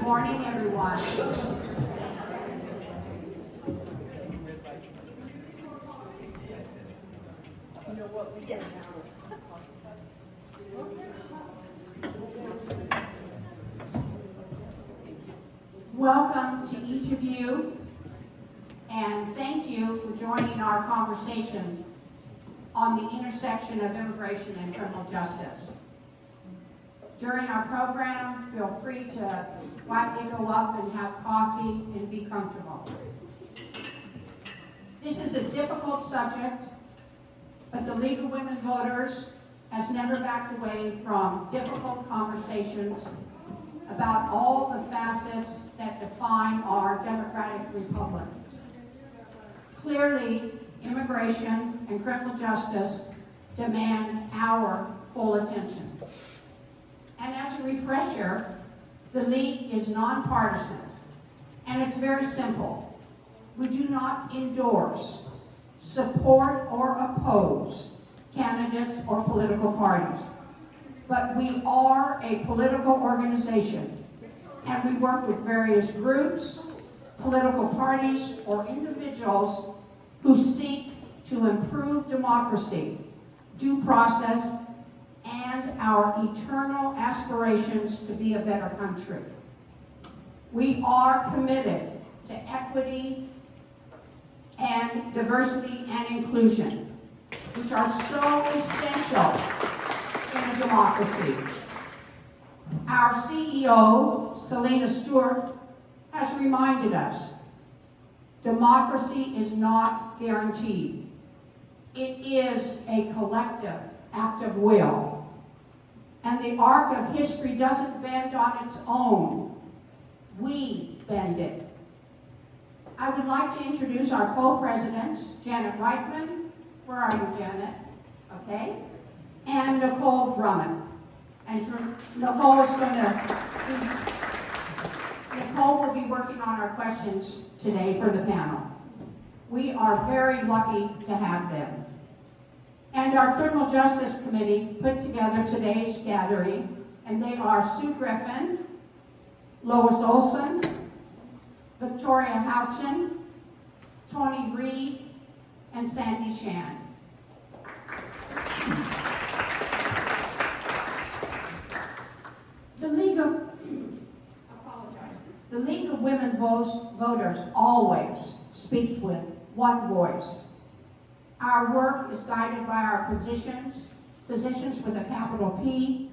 morning, everyone. Welcome to each of you, and thank you for joining our conversation on the intersection of immigration and criminal justice. During our program, feel free to quietly go up and have coffee and be comfortable. This is a difficult subject, but the League of Women Voters has never backed away from difficult conversations about all the facets that define our democratic republic. Clearly, immigration and criminal justice demand our full attention. And as a refresher, the League is nonpartisan, and it's very simple. We do not endorse, support, or oppose candidates or political parties, but we are a political organization, and we work with various groups, political parties, or individuals who seek to improve democracy, due process, and our eternal aspirations to be a better country. We are committed to equity and diversity and inclusion, which are so essential in a democracy. Our CEO, Selena Stewart, has reminded us, democracy is not guaranteed. It is a collective act of will. And the arc of history doesn't bend on its own. We bend it. I would like to introduce our co-presidents, Janet Reitman. Where are you, Janet? Okay. And Nicole Drummond. And Nicole will be working on our questions today for the panel. We are very lucky to have them. And our Criminal Justice Committee put together today's gathering, and they are Sue Griffin, Lois Olson, Victoria Houchin, Tony Reed, and Sandy Shan. The League of Women Voters always speaks with one voice. Our work is guided by our positions with a capital P,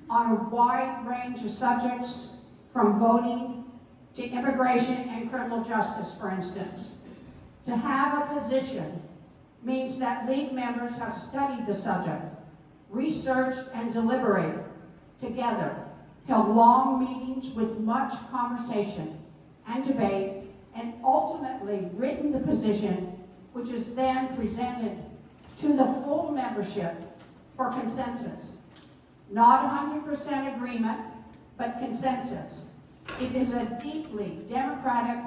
on a wide range of subjects, from voting to immigration and criminal justice, for instance. To have a position means that League members have studied the subject, researched and deliberated together, held long meetings with much conversation and debate, and ultimately written the position, which is then presented to the full membership for consensus. Not 100% agreement, but consensus. It is a deeply democratic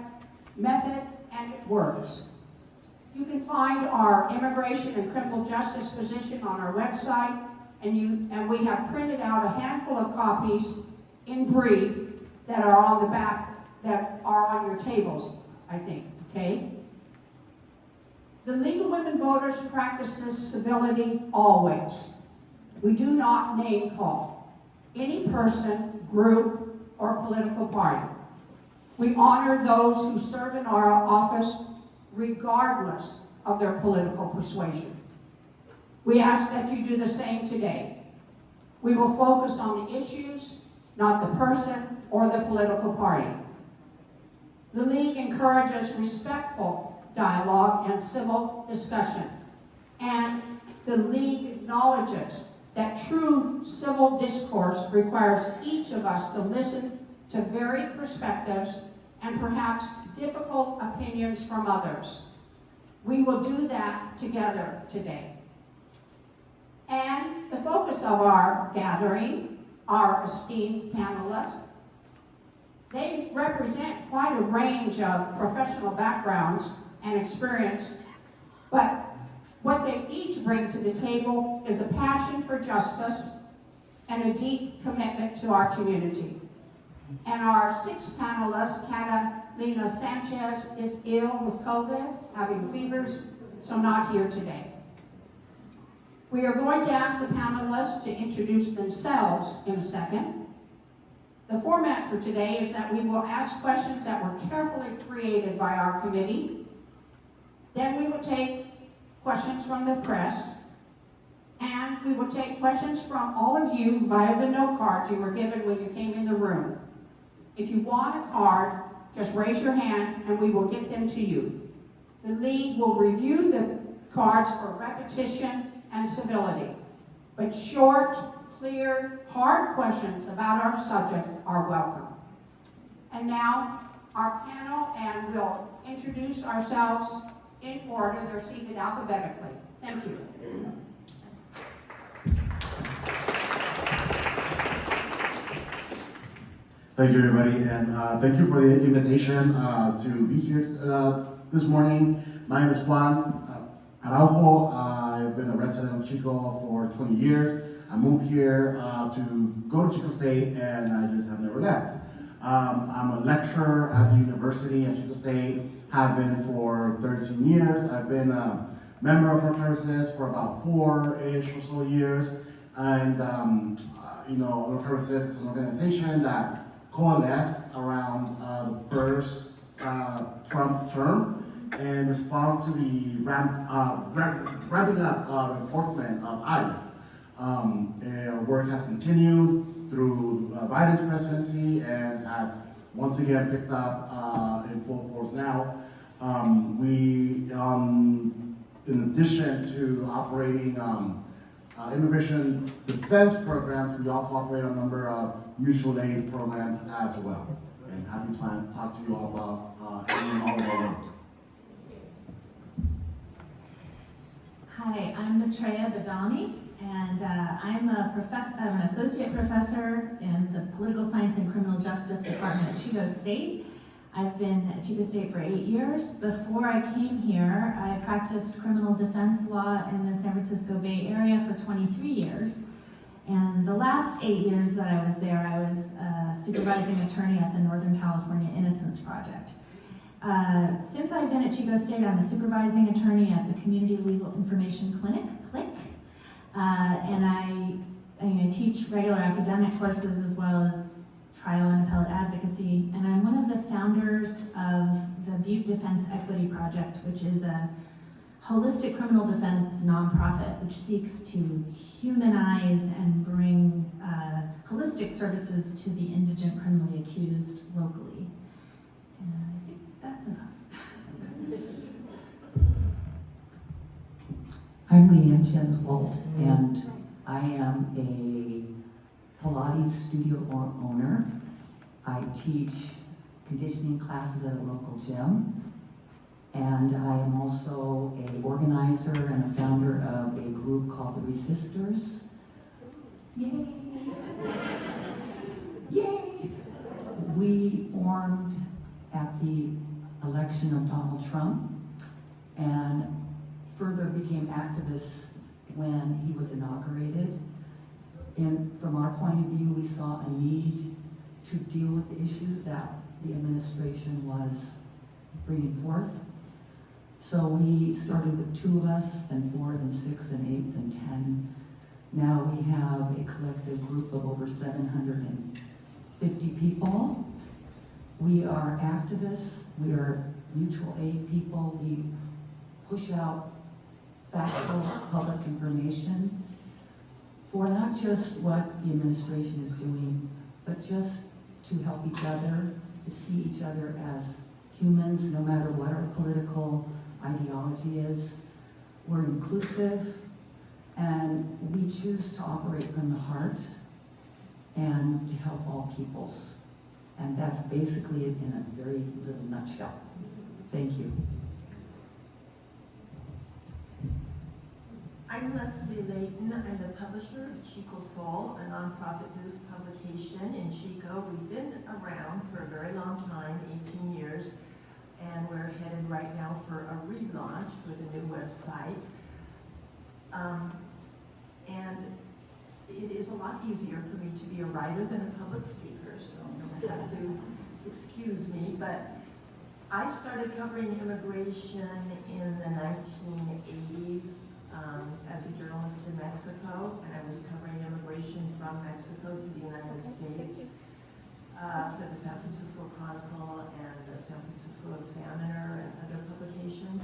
method, and it works. You can find our immigration and criminal justice position on our website, and we have printed out a handful of copies in brief that are on the back, that are on your tables, I think, okay? The League of Women Voters practices civility always. We do not name call any person, group, or political party. We honor those who serve in our office regardless of their political persuasion. We ask that you do the same today. We will focus on the issues, not the person or the political party. The League encourages respectful dialogue and civil discussion. And the League acknowledges that true civil discourse requires each of us to listen to varied perspectives and perhaps difficult opinions from others. We will do that together today. And the focus of our gathering, our esteemed panelists, they represent quite a range of professional backgrounds and experience, but what they each bring to the table is a passion for justice and a deep commitment to our community. And our sixth panelist, Catalina Sanchez, is ill with COVID, having fevers, so not here today. We are going to ask the panelists to introduce themselves in a second. The format for today is that we will ask questions that were carefully created by our committee. Then we will take questions from the press, and we will take questions from all of you via the note cards you were given when you came in the room. If you want a card, just raise your hand and we will get them to you. The lead will review the cards for repetition and civility, but short, clear, hard questions about our subject are welcome. And now, our panel, and we'll introduce ourselves in order. They're seated alphabetically. Thank you. Thank you, everybody, and thank you for the invitation to be here this morning. My name is Juan Araujo. I've been a resident of Chico for 20 years. I moved here to go to Chico State, and I just have never left. I'm a lecturer at the university at Chico State, have been for 13 years. I've been a member of Work Services for about 4-ish or so years. And, Work Services is an organization that coalesced around the first Trump term in response to the ramping up enforcement of ICE. Our work has continued through Biden's presidency and has once again picked up in full force now. In addition to operating immigration defense programs, we also operate a number of mutual aid programs as well. And happy to talk to you all about all of our work. Hi, I'm Maitreya Badami, and I'm an associate professor in the Political Science and Criminal Justice Department at Chico State. I've been at Chico State for 8 years. Before I came here, I practiced criminal defense law in the San Francisco Bay Area for 23 years. And the last 8 years that I was there, I was a supervising attorney at the Northern California Innocence Project. Since I've been at Chico State, I'm a supervising attorney at the Community Legal Information Clinic, CLIC, and I teach regular academic courses as well as trial and appellate advocacy, and I'm one of the founders of the Butte Defense Equity Project, which is a holistic criminal defense nonprofit which seeks to humanize and bring holistic services to the indigent criminally accused locally. And I think that's enough. I'm Leanne Jenswold, and I am a Pilates studio owner. I teach conditioning classes at a local gym, and I am also an organizer and a founder of a group called the Resistors. Yay! Yay! We formed at the election of Donald Trump and further became activists when he was inaugurated. And from our point of view, we saw a need to deal with the issues that the administration was bringing forth. So we started with 2 of us, then 4, then 6, then 8, then 10. Now we have a collective group of over 750 people. We are activists, we are mutual aid people, we push out factual public information for not just what the administration is doing, but just to help each other, to see each other as humans, no matter what our political ideology is. We're inclusive, and we choose to operate from the heart and to help all peoples. And that's basically it in a very little nutshell. Thank you. I'm Leslie Layton. I'm the publisher of Chico Soul, a nonprofit news publication in Chico. We've been around for a very long time, 18 years, and we're headed right now for a relaunch with a new website. And it is a lot easier for me to be a writer than a public speaker, so you'll have to excuse me, but I started covering immigration in the 1980s as a journalist in Mexico, and I was covering immigration from Mexico to the United States for the San Francisco Chronicle and the San Francisco Examiner and other publications.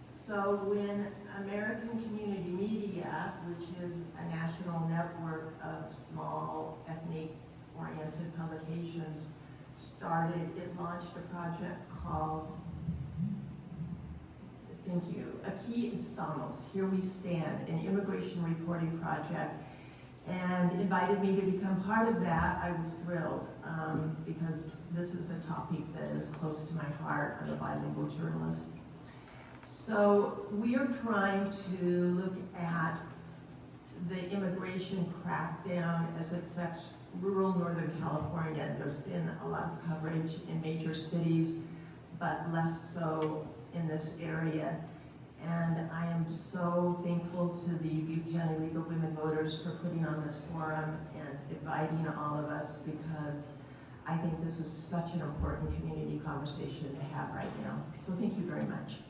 So when American Community Media, which is a national network of small ethnic-oriented publications, started, it launched a project called, thank you, Aquí Estamos, Here We Stand, an immigration reporting project, and invited me to become part of that. I was thrilled because this is a topic that is close to my heart. I'm a bilingual journalist. So we are trying to look at the immigration crackdown as it affects rural Northern California. There's been a lot of coverage in major cities, but less so in this area. And I am so thankful to the Butte County League of Women Voters for putting on this forum and inviting all of us, because I think this is such an important community conversation to have right now. So thank you very much.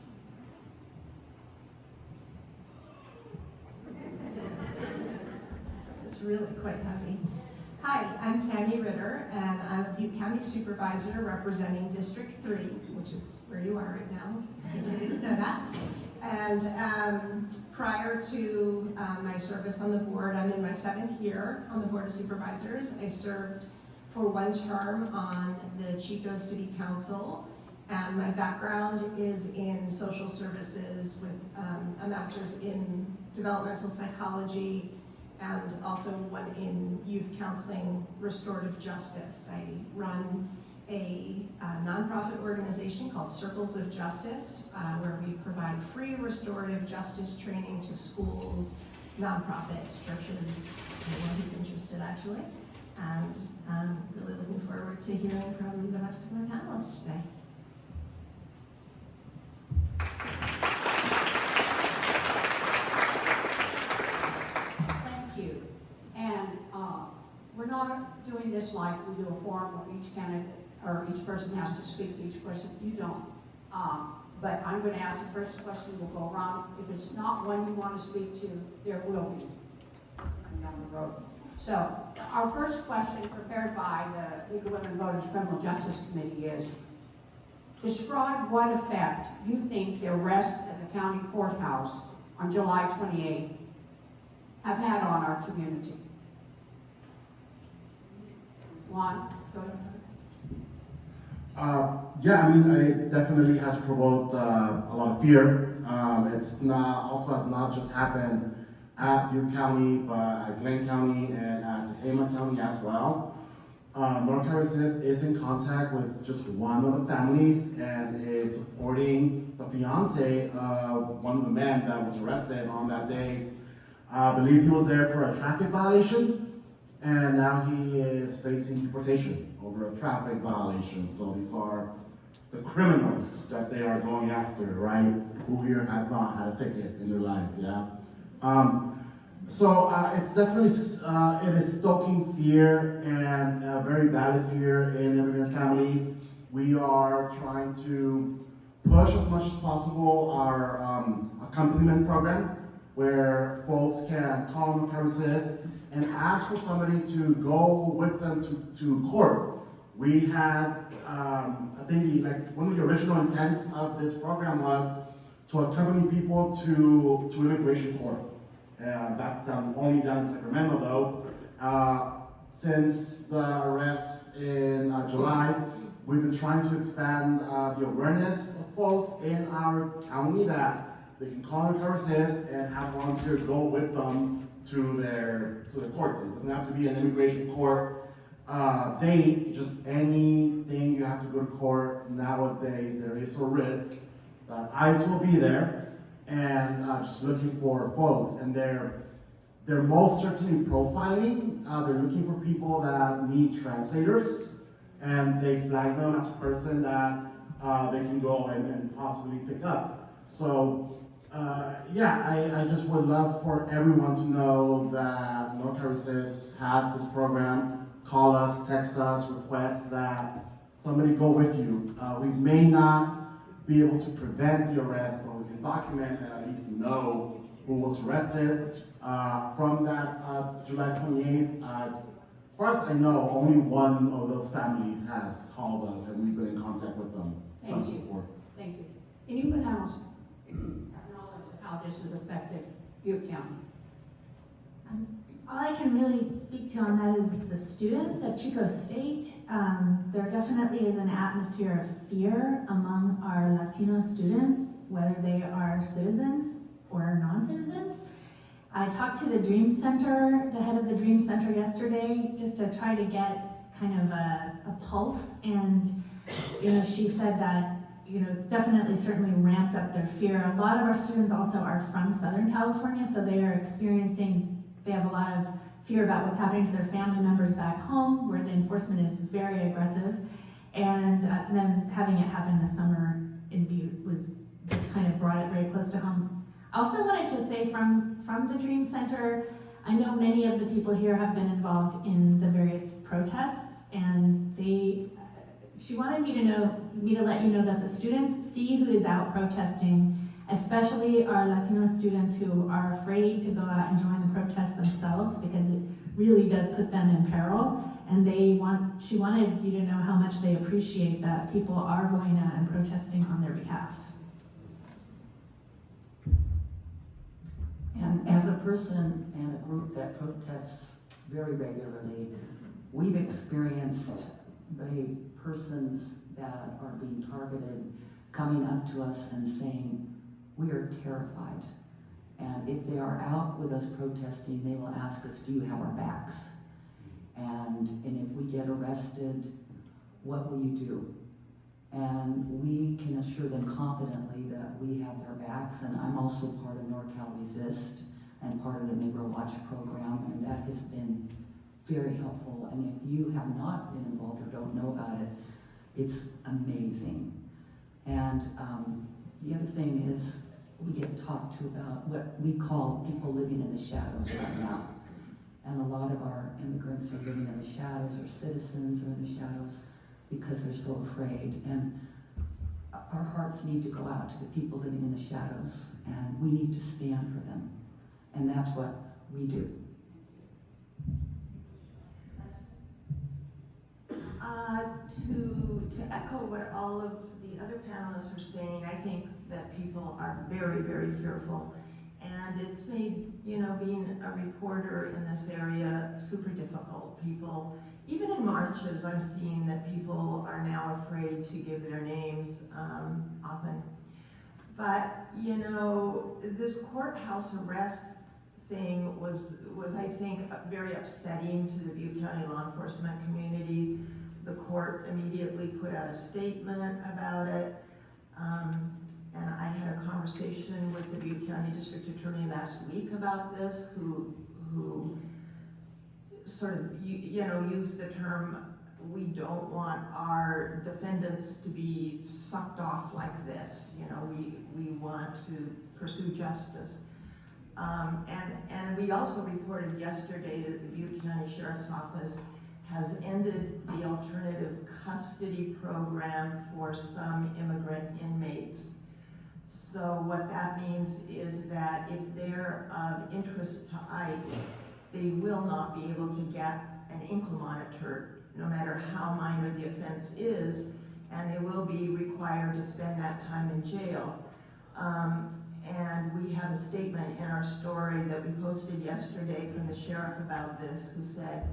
It's really quite heavy. Hi, I'm Tammy Ritter, and I'm a Butte County Supervisor representing District 3, which is where you are right now, in case you didn't know that. And prior to my service on the board, I'm in my 7th year on the Board of Supervisors. I served for 1 term on the Chico City Council, and my background is in social services with a master's in developmental psychology, and also one in youth counseling, restorative justice. I run a nonprofit organization called Circles of Justice, where we provide free restorative justice training to schools, nonprofits, churches, anyone who's interested actually. And I'm really looking forward to hearing from the rest of my panelists today. We're not doing this like we do a forum where each candidate or each person has to speak to each person. You don't. But I'm going to ask the first question. We'll go around. If it's not one you want to speak to, there will be down the road. So our first question, prepared by the League of Women Voters Criminal Justice Committee, is: describe what effect you think the arrests at the county courthouse on July 28th have had on our community. Juan, go ahead. Yeah, I mean, it definitely has provoked a lot of fear. It's not also has not just happened at Butte County, but at Glenn County and at Tehama County as well. nonpartisan is in contact with just one of the families and is supporting the fiance of one of the men that was arrested on that day. I believe he was there for a traffic violation, and now he is facing deportation over a traffic violation. So these are the criminals that they are going after, right? Who here has not had a ticket in their life, yeah? So it's definitely, it is stoking fear, and very valid fear in immigrant families. We are trying to push as much as possible our accompaniment program, where folks can call and persist and ask for somebody to go with them to court. We had, I think one of the original intents of this program was to accompany people to immigration court. That's only done in Sacramento though. Since the arrest in July, we've been trying to expand the awareness of folks in our county that they can call and persist and have volunteers go with them to their court. It doesn't have to be an immigration court date, just anything you have to go to court. Nowadays, there is a risk that ICE will be there and just looking for folks. And they're most certainly profiling. They're looking for people that need translators, and they flag them as a person that they can go and possibly pick up. So I just would love for everyone to know that No Car Resist has this program. Call us, text us, request that somebody go with you. We may not be able to prevent the arrest, but we can document and at least know who was arrested. From that July 28th, as far as I know, only one of those families has called us and we've been in contact with them. Thank you. Support. Thank you. Anyone else have knowledge of how this has affected Butte County? All I can really speak to on that is the students at Chico State. There definitely is an atmosphere of fear among our Latino students, whether they are citizens or non-citizens. I talked to the Dream Center, the head of the Dream Center yesterday, just to try to get kind of a pulse, and she said that it's definitely certainly ramped up their fear. A lot of our students also are from Southern California, so they have a lot of fear about what's happening to their family members back home, where the enforcement is very aggressive. And then having it happen this summer in Butte was just kind of brought it very close to home. I also wanted to say from the Dream Center, I know many of the people here have been involved in the various protests, and she wanted me to let you know that the students see who is out protesting, especially our Latino students who are afraid to go out and join the protests themselves because it really does put them in peril. And she wanted you to know how much they appreciate that people are going out and protesting on their behalf. And as a person and a group that protests very regularly, we've experienced the persons that are being targeted coming up to us and saying, "We are terrified." And if they are out with us protesting, they will ask us, "Do you have our backs?" And if we get arrested, what will you do? And we can assure them confidently that we have their backs. And I'm also part of NorCal Resist and part of the Neighbor Watch program, and that has been very helpful. And if you have not been involved or don't know about it, it's amazing. And the other thing is, we get talked to about what we call people living in the shadows right now. And a lot of our immigrants are living in the shadows, or citizens are in the shadows because they're so afraid. And our hearts need to go out to the people living in the shadows, and we need to stand for them. And that's what we do. To echo what all of the other panelists are saying, I think that people are very, very fearful. And it's made, being a reporter in this area super difficult. People, even in marches, I'm seeing that people are now afraid to give their names often. But, this courthouse arrest thing was I think, very upsetting to the Butte County law enforcement community. The court immediately put out a statement about it. And I had a conversation with the Butte County District Attorney last week about this, who sort of, used the term, "We don't want our defendants to be sucked off like this. We want to pursue justice." And we also reported yesterday that the Butte County Sheriff's Office has ended the alternative custody program for some immigrant inmates. So what that means is that if they're of interest to ICE, they will not be able to get an ankle monitor, no matter how minor the offense is, and they will be required to spend that time in jail. And we have a statement in our story that we posted yesterday from the sheriff about this, who said,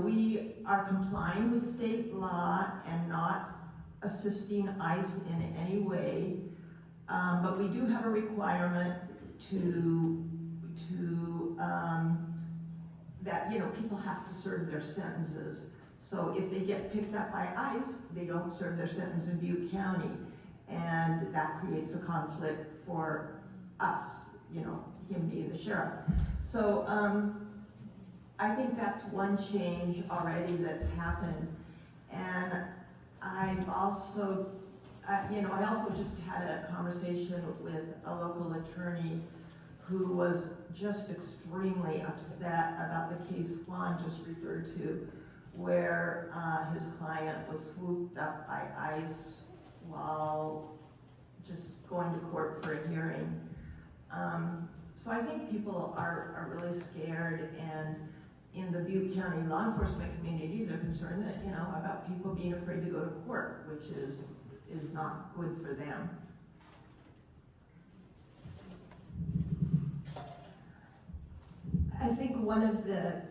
we are complying with state law and not assisting ICE in any way, but we do have a requirement that people have to serve their sentences. So if they get picked up by ICE, they don't serve their sentence in Butte County, and that creates a conflict for us, him being the sheriff. So I think that's one change already that's happened. And I've also I also just had a conversation with a local attorney who was just extremely upset about the case Juan just referred to, where his client was swooped up by ICE while just going to court for a hearing. So I think people are really scared, and in the Butte County law enforcement community, they're concerned that, about people being afraid to go to court, which is not good for them. I think one of the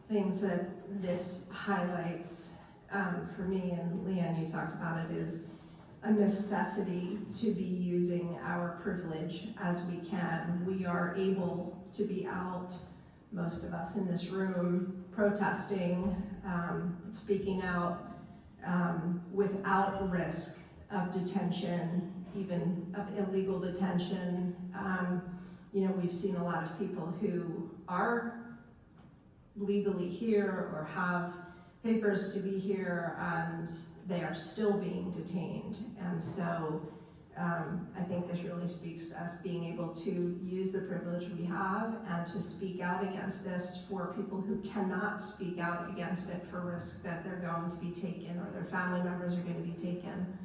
things that this highlights for me, and Leanne, you talked about it, is a necessity to be using our privilege as we can. We are able to be out, most of us in this room, protesting, speaking out without risk of detention, even of illegal detention. We've seen a lot of people who are legally here or have papers to be here, and they are still being detained. And so I think this really speaks to us being able to use the privilege we have and to speak out against this for people who cannot speak out against it for risk that they're going to be taken or their family members are going to be taken.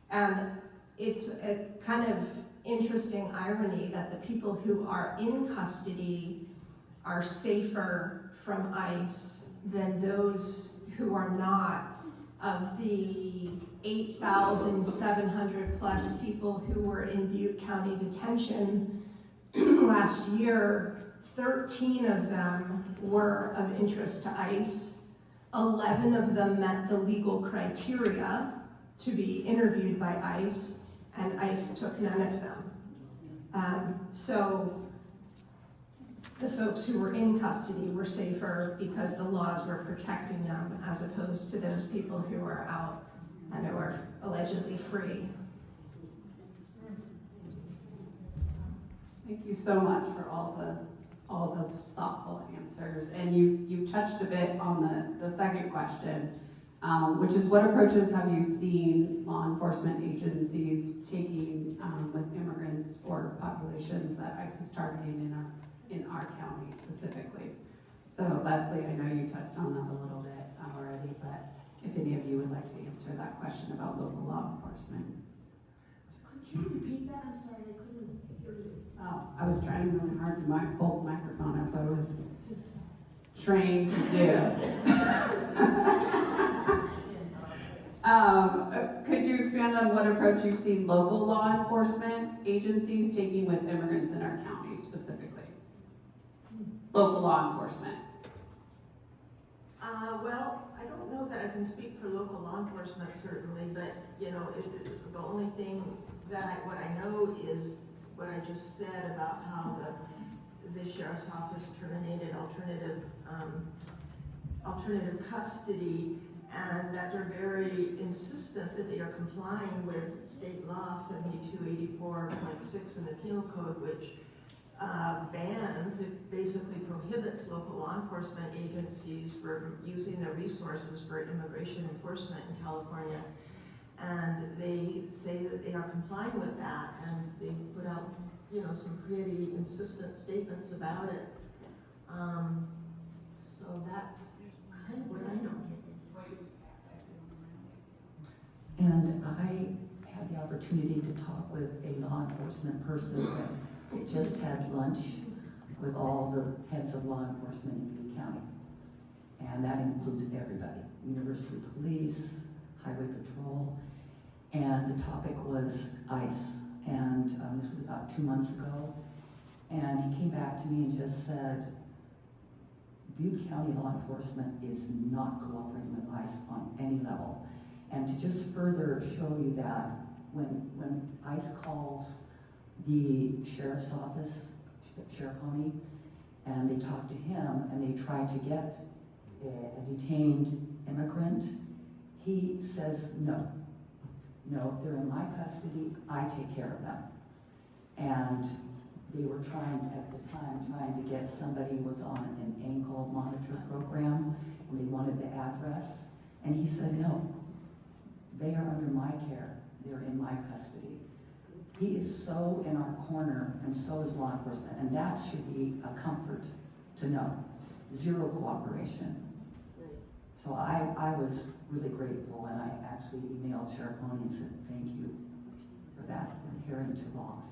And it's a kind of interesting irony that the people who are in custody are safer from ICE than those who are not. Of the 8,700 plus people who were in Butte County detention last year, 13 of them were of interest to ICE. 11 of them met the legal criteria to be interviewed by ICE, and ICE took none of them. So the folks who were in custody were safer because the laws were protecting them, as opposed to those people who were out and who are allegedly free. Thank you so much for all those thoughtful answers. And you've touched a bit on the second question, which is what approaches have you seen law enforcement agencies taking with immigrants or populations that ICE is targeting in our county specifically? So Leslie, I know you touched on that a little bit already, but if any of you would like to answer that question about local law enforcement. Could you repeat that? I'm sorry, I couldn't hear you. Oh, I was trying really hard to hold the microphone as I was trained to do. Could you expand on what approach you've seen local law enforcement agencies taking with immigrants in our county specifically? Local law enforcement. Well, I don't know that I can speak for local law enforcement certainly, but the only thing that what I know is what I just said about how the sheriff's office terminated alternative custody, and that they're very insistent that they are complying with state law 7284.6 in the penal code, which bans, it basically prohibits local law enforcement agencies from using their resources for immigration enforcement in California. And they say that they are complying with that, and they put out, some pretty insistent statements about it. So that's kind of what I know. And I had the opportunity to talk with a law enforcement person that just had lunch with all the heads of law enforcement in Butte County. And that includes everybody, University Police, Highway Patrol, and the topic was ICE. And this was about 2 months ago. And he came back to me and just said, Butte County law enforcement is not cooperating with ICE on any level. And to just further show you that, when ICE calls the sheriff's office, Sheriff Honey, and they talk to him and they try to get a detained immigrant, he says no. No, they're in my custody, I take care of them. And they were trying to get somebody who was on an ankle monitor program, and they wanted the address. And he said, no, they are under my care. they're in my custody. He is so in our corner, and so is law enforcement, and that should be a comfort to know. Zero cooperation. So I was really grateful, and I actually emailed Sheriff Honey and said, thank you for that, for adhering to laws.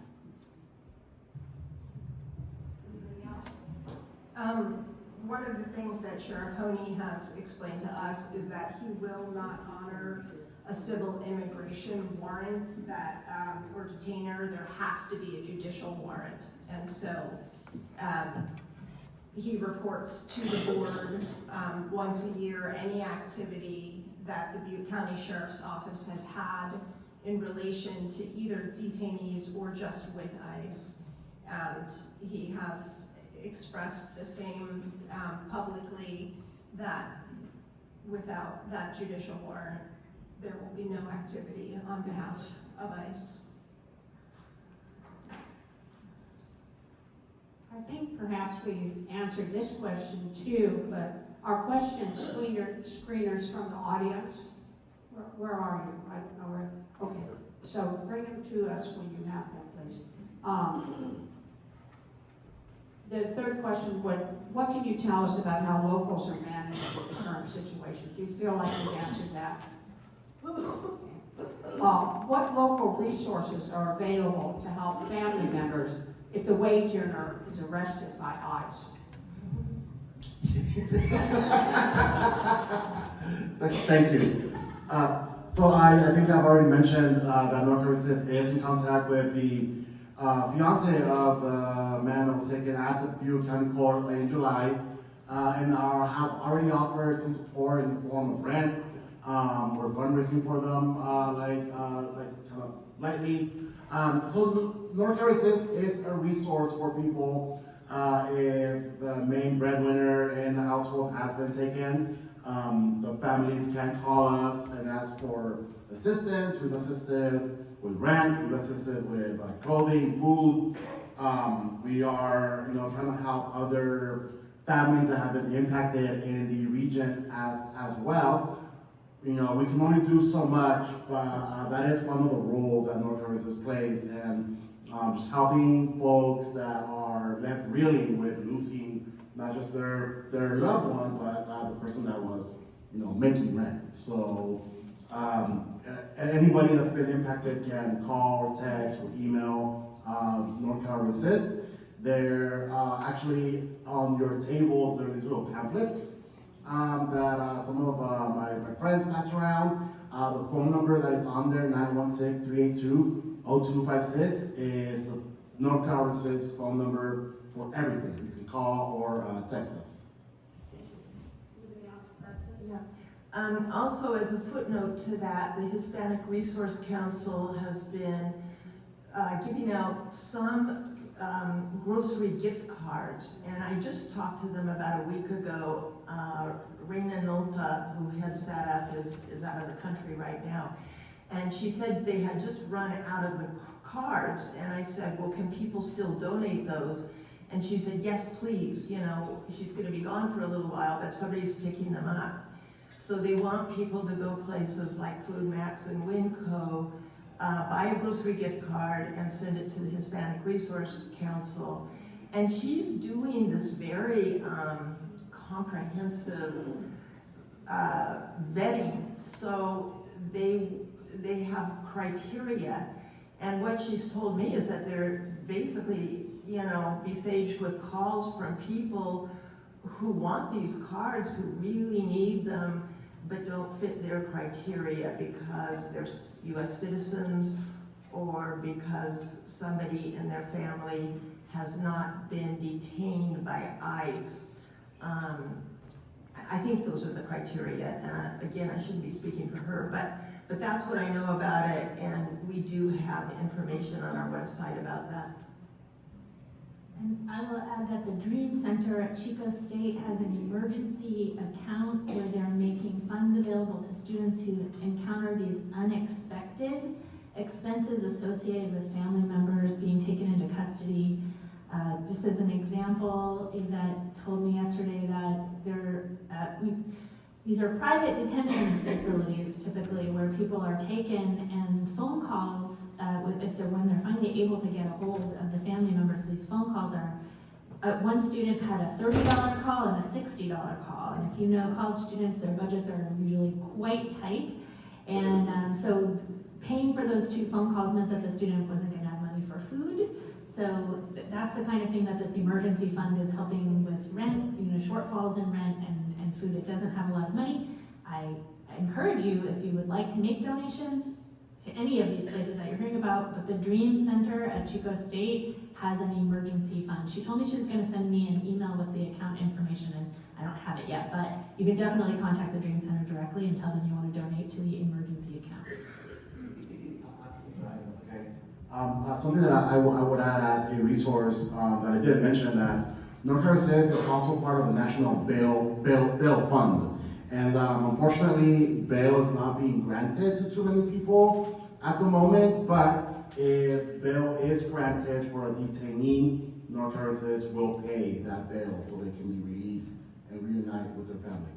One of the things that Sheriff Honey has explained to us is that he will not honor a civil immigration warrant that, or detainer. There has to be a judicial warrant. And so he reports to the board once a year any activity that the Butte County Sheriff's Office has had in relation to either detainees or just with ICE. And he has expressed the same publicly, that without that judicial warrant, there will be no activity on behalf of ICE. I think perhaps we've answered this question too, but our question screeners from the audience, where are you? I don't know where. Okay, so bring them to us when you have them, please. The third question, what can you tell us about how locals are managing the current situation? Do you feel like you've answered that? What local resources are available to help family members if the wage earner is arrested by ICE? Thank you. So I think I've already mentioned that North Carolina is in contact with the fiance of the man that was taken at the Butte County Court in July, and have already offered some support in the form of rent. We're fundraising for them, like kind of lightly. So North Carolina is a resource for people if the main breadwinner in the household has been taken. The families can call us and ask for assistance. We've assisted with rent, we've assisted with clothing, food. We are, trying to help other families that have been impacted in the region as well. We can only do so much, but that is one of the roles that North Carolina plays, and just helping folks that are left reeling with losing not just their loved one, but the person that was, making rent. So anybody that's been impacted can call, text, or email North Carolina Assist. They're actually on your tables. There are these little pamphlets that some of my friends passed around. The phone number that is on there, 916-382-0256, is the North Carolina Assist phone number for everything. You can call or text us. Also, as a footnote to that, the Hispanic Resource Council has been giving out some grocery gift cards, and I just talked to them about a week ago. Reina Nolta, who heads that up, is out of the country right now, and she said they had just run out of the cards, and I said, well, can people still donate those? And she said, yes, please. She's going to be gone for a little while, but somebody's picking them up. So they want people to go places like Food Max and Winco, buy a grocery gift card and send it to the Hispanic Resource Council. And she's doing this very comprehensive vetting. So they have criteria. And what she's told me is that they're basically, besieged with calls from people who want these cards, who really need them, but don't fit their criteria because they're U.S. citizens or because somebody in their family has not been detained by ICE. I think those are the criteria, and again, I shouldn't be speaking for her, but that's what I know about it, and we do have information on our website about that. And I will add that the Dream Center at Chico State has an emergency account where they're making funds available to students who encounter these unexpected expenses associated with family members being taken into custody. Just as an example, Yvette told me yesterday that these are private detention facilities typically where people are taken and phone calls, when they're finally able to get a hold of the family members, these phone calls are, one student had a $30 call and a $60 call. And if you know college students, their budgets are usually quite tight. And so paying for those 2 phone calls meant that the student wasn't going to have money for food. So that's the kind of thing that this emergency fund is helping with rent, shortfalls in rent and food. It doesn't have a lot of money. I encourage you, if you would like to make donations to any of these places that you're hearing about, but the Dream Center at Chico State has an emergency fund. She told me she was going to send me an email with the account information, and I don't have it yet, but you can definitely contact the Dream Center directly and tell them you want to donate to the emergency account. Something that I would add as a resource that I did mention that NorCal is also part of the National Bail Fund. And unfortunately, bail is not being granted to too many people at the moment, but if bail is granted for a detainee, NorCal will pay that bail so they can be released and reunite with their family.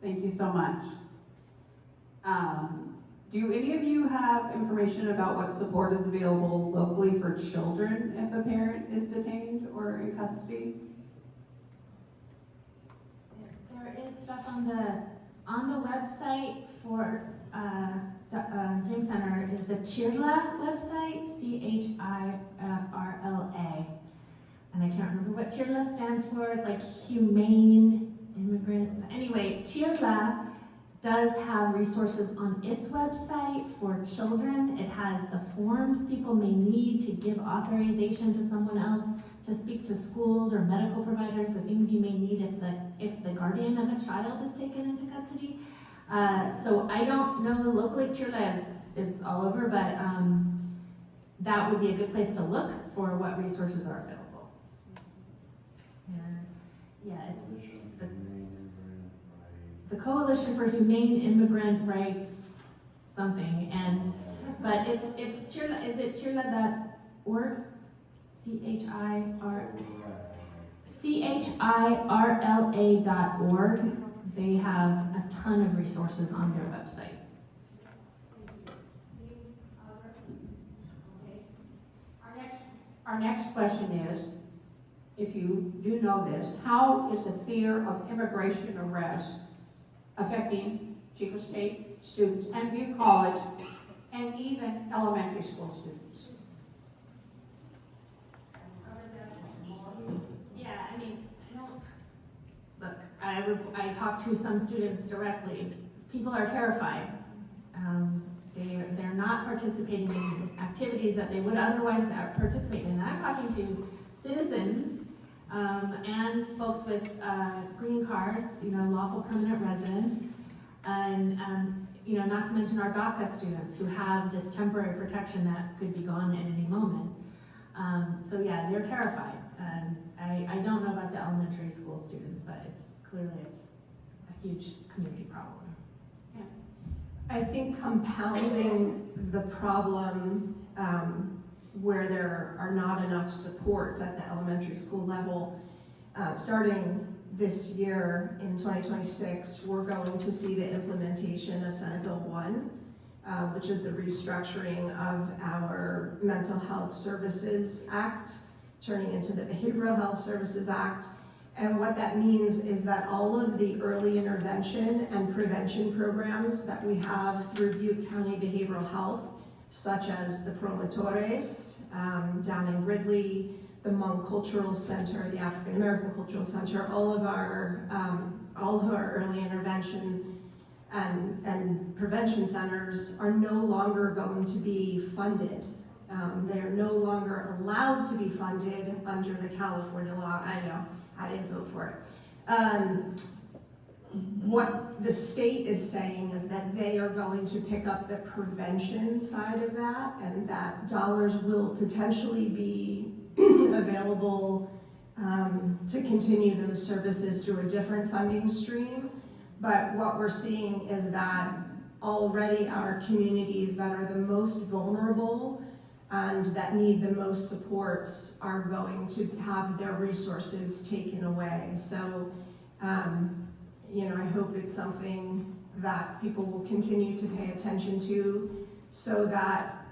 Thank you so much. Do any of you have information about what support is available locally for children if a parent is detained or in custody? There is stuff on the website for Dream Center is the CHIRLA website, CHIRLA. And I can't remember what CHIRLA stands for. It's like Humane Immigrants. Anyway, CHIRLA does have resources on its website for children. It has the forms people may need to give authorization to someone else to speak to schools or medical providers, the things you may need if the guardian of a child is taken into custody. So I don't know locally, CHIRLA is all over, but that would be a good place to look for what resources are available. Yeah, it's the Coalition for Humane Immigrant Rights something, but it's CHIRLA. Is it CHIRLA.org? CHIRLA.org. They have a ton of resources on their website. Our next question is, if you do know this, how is the fear of immigration arrest affecting Chico State students and Butte College and even elementary school students? Yeah, I mean, I talked to some students directly. People are terrified. They're not participating in activities that they would otherwise participate in. I'm talking to citizens and folks with green cards, lawful permanent residents, and not to mention our DACA students who have this temporary protection that could be gone at any moment. So yeah, they're terrified. I don't know about the elementary school students, but it's a huge community problem. Yeah. I think compounding the problem where there are not enough supports at the elementary school level, starting this year in 2026, we're going to see the implementation of Senate Bill 1, which is the restructuring of our Mental Health Services Act, turning into the Behavioral Health Services Act. And what that means is that all of the early intervention and prevention programs that we have through Butte County Behavioral Health, such as the Promotores down in Ridley, the Hmong Cultural Center, the African American Cultural Center, all of our early intervention and prevention centers are no longer going to be funded. They are no longer allowed to be funded under the California law. I know, I didn't vote for it. What the state is saying is that they are going to pick up the prevention side of that, and that dollars will potentially be available to continue those services through a different funding stream. But what we're seeing is that already our communities that are the most vulnerable and that need the most supports are going to have their resources taken away. So, you know, I hope it's something that people will continue to pay attention to, so that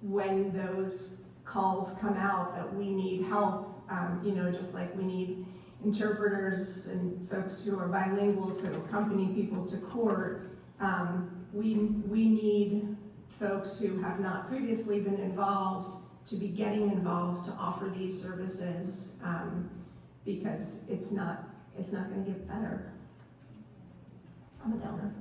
when those calls come out that we need help, you know, just like we need interpreters and folks who are bilingual to accompany people to court, we need folks who have not previously been involved to be getting involved to offer these services, because it's not going to get better. I'm a downer.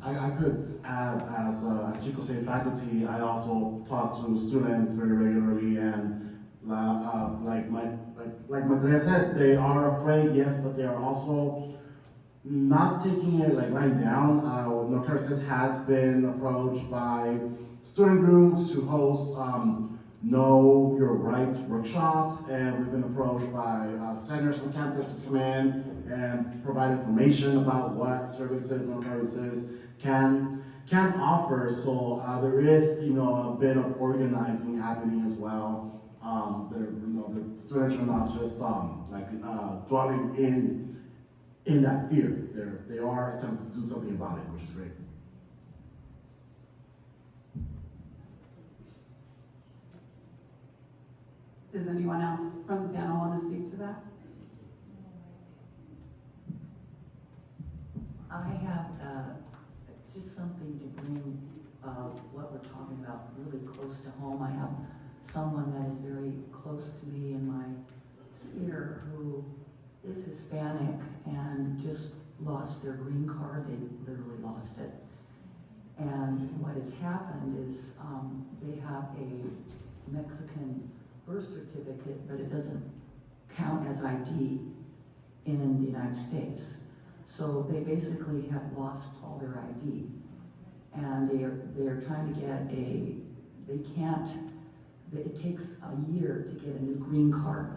I could add, as Chico State faculty, I also talk to students very regularly, and like Madre said, they are afraid, yes, but they are also not taking it like lying down. Nonpartisan has been approached by student groups who host Know Your Rights workshops, and we've been approached by senators from campus to come in and provide information about what services Nonpartisan can offer. So there is, you know, a bit of organizing happening as well. The students are not just dwelling in that fear. They are attempting to do something about it, which is great. Does anyone else from the panel want to speak to that? I have just something to bring what we're talking about really close to home. I have someone that is very close to me in my sphere who is Hispanic and just lost their green card. They literally lost it. And what has happened is they have a Mexican birth certificate, but it doesn't count as ID in the United States. So they basically have lost all their ID. And they're trying to get it takes a year to get a new green card,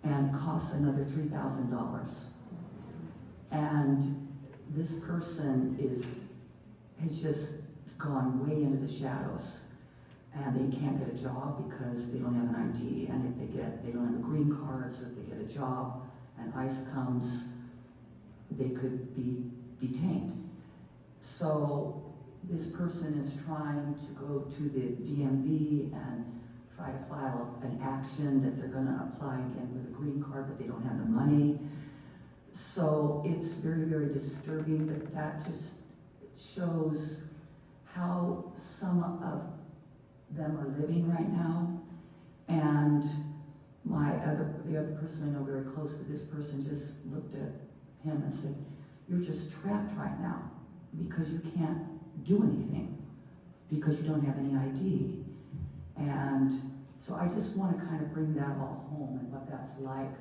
and costs another $3,000. And this person has just gone way into the shadows, and they can't get a job because they don't have an ID. And if they don't have a green card, so if they get a job and ICE comes, they could be detained. So this person is trying to go to the DMV and try to file an action that they're going to apply again with a green card, but they don't have the money. So it's very, very disturbing, but that just shows how some of them are living right now. And the other person I know very close to this person just looked at him and said, "You're just trapped right now because you can't do anything because you don't have any ID." And so I just want to kind of bring that all home and what that's like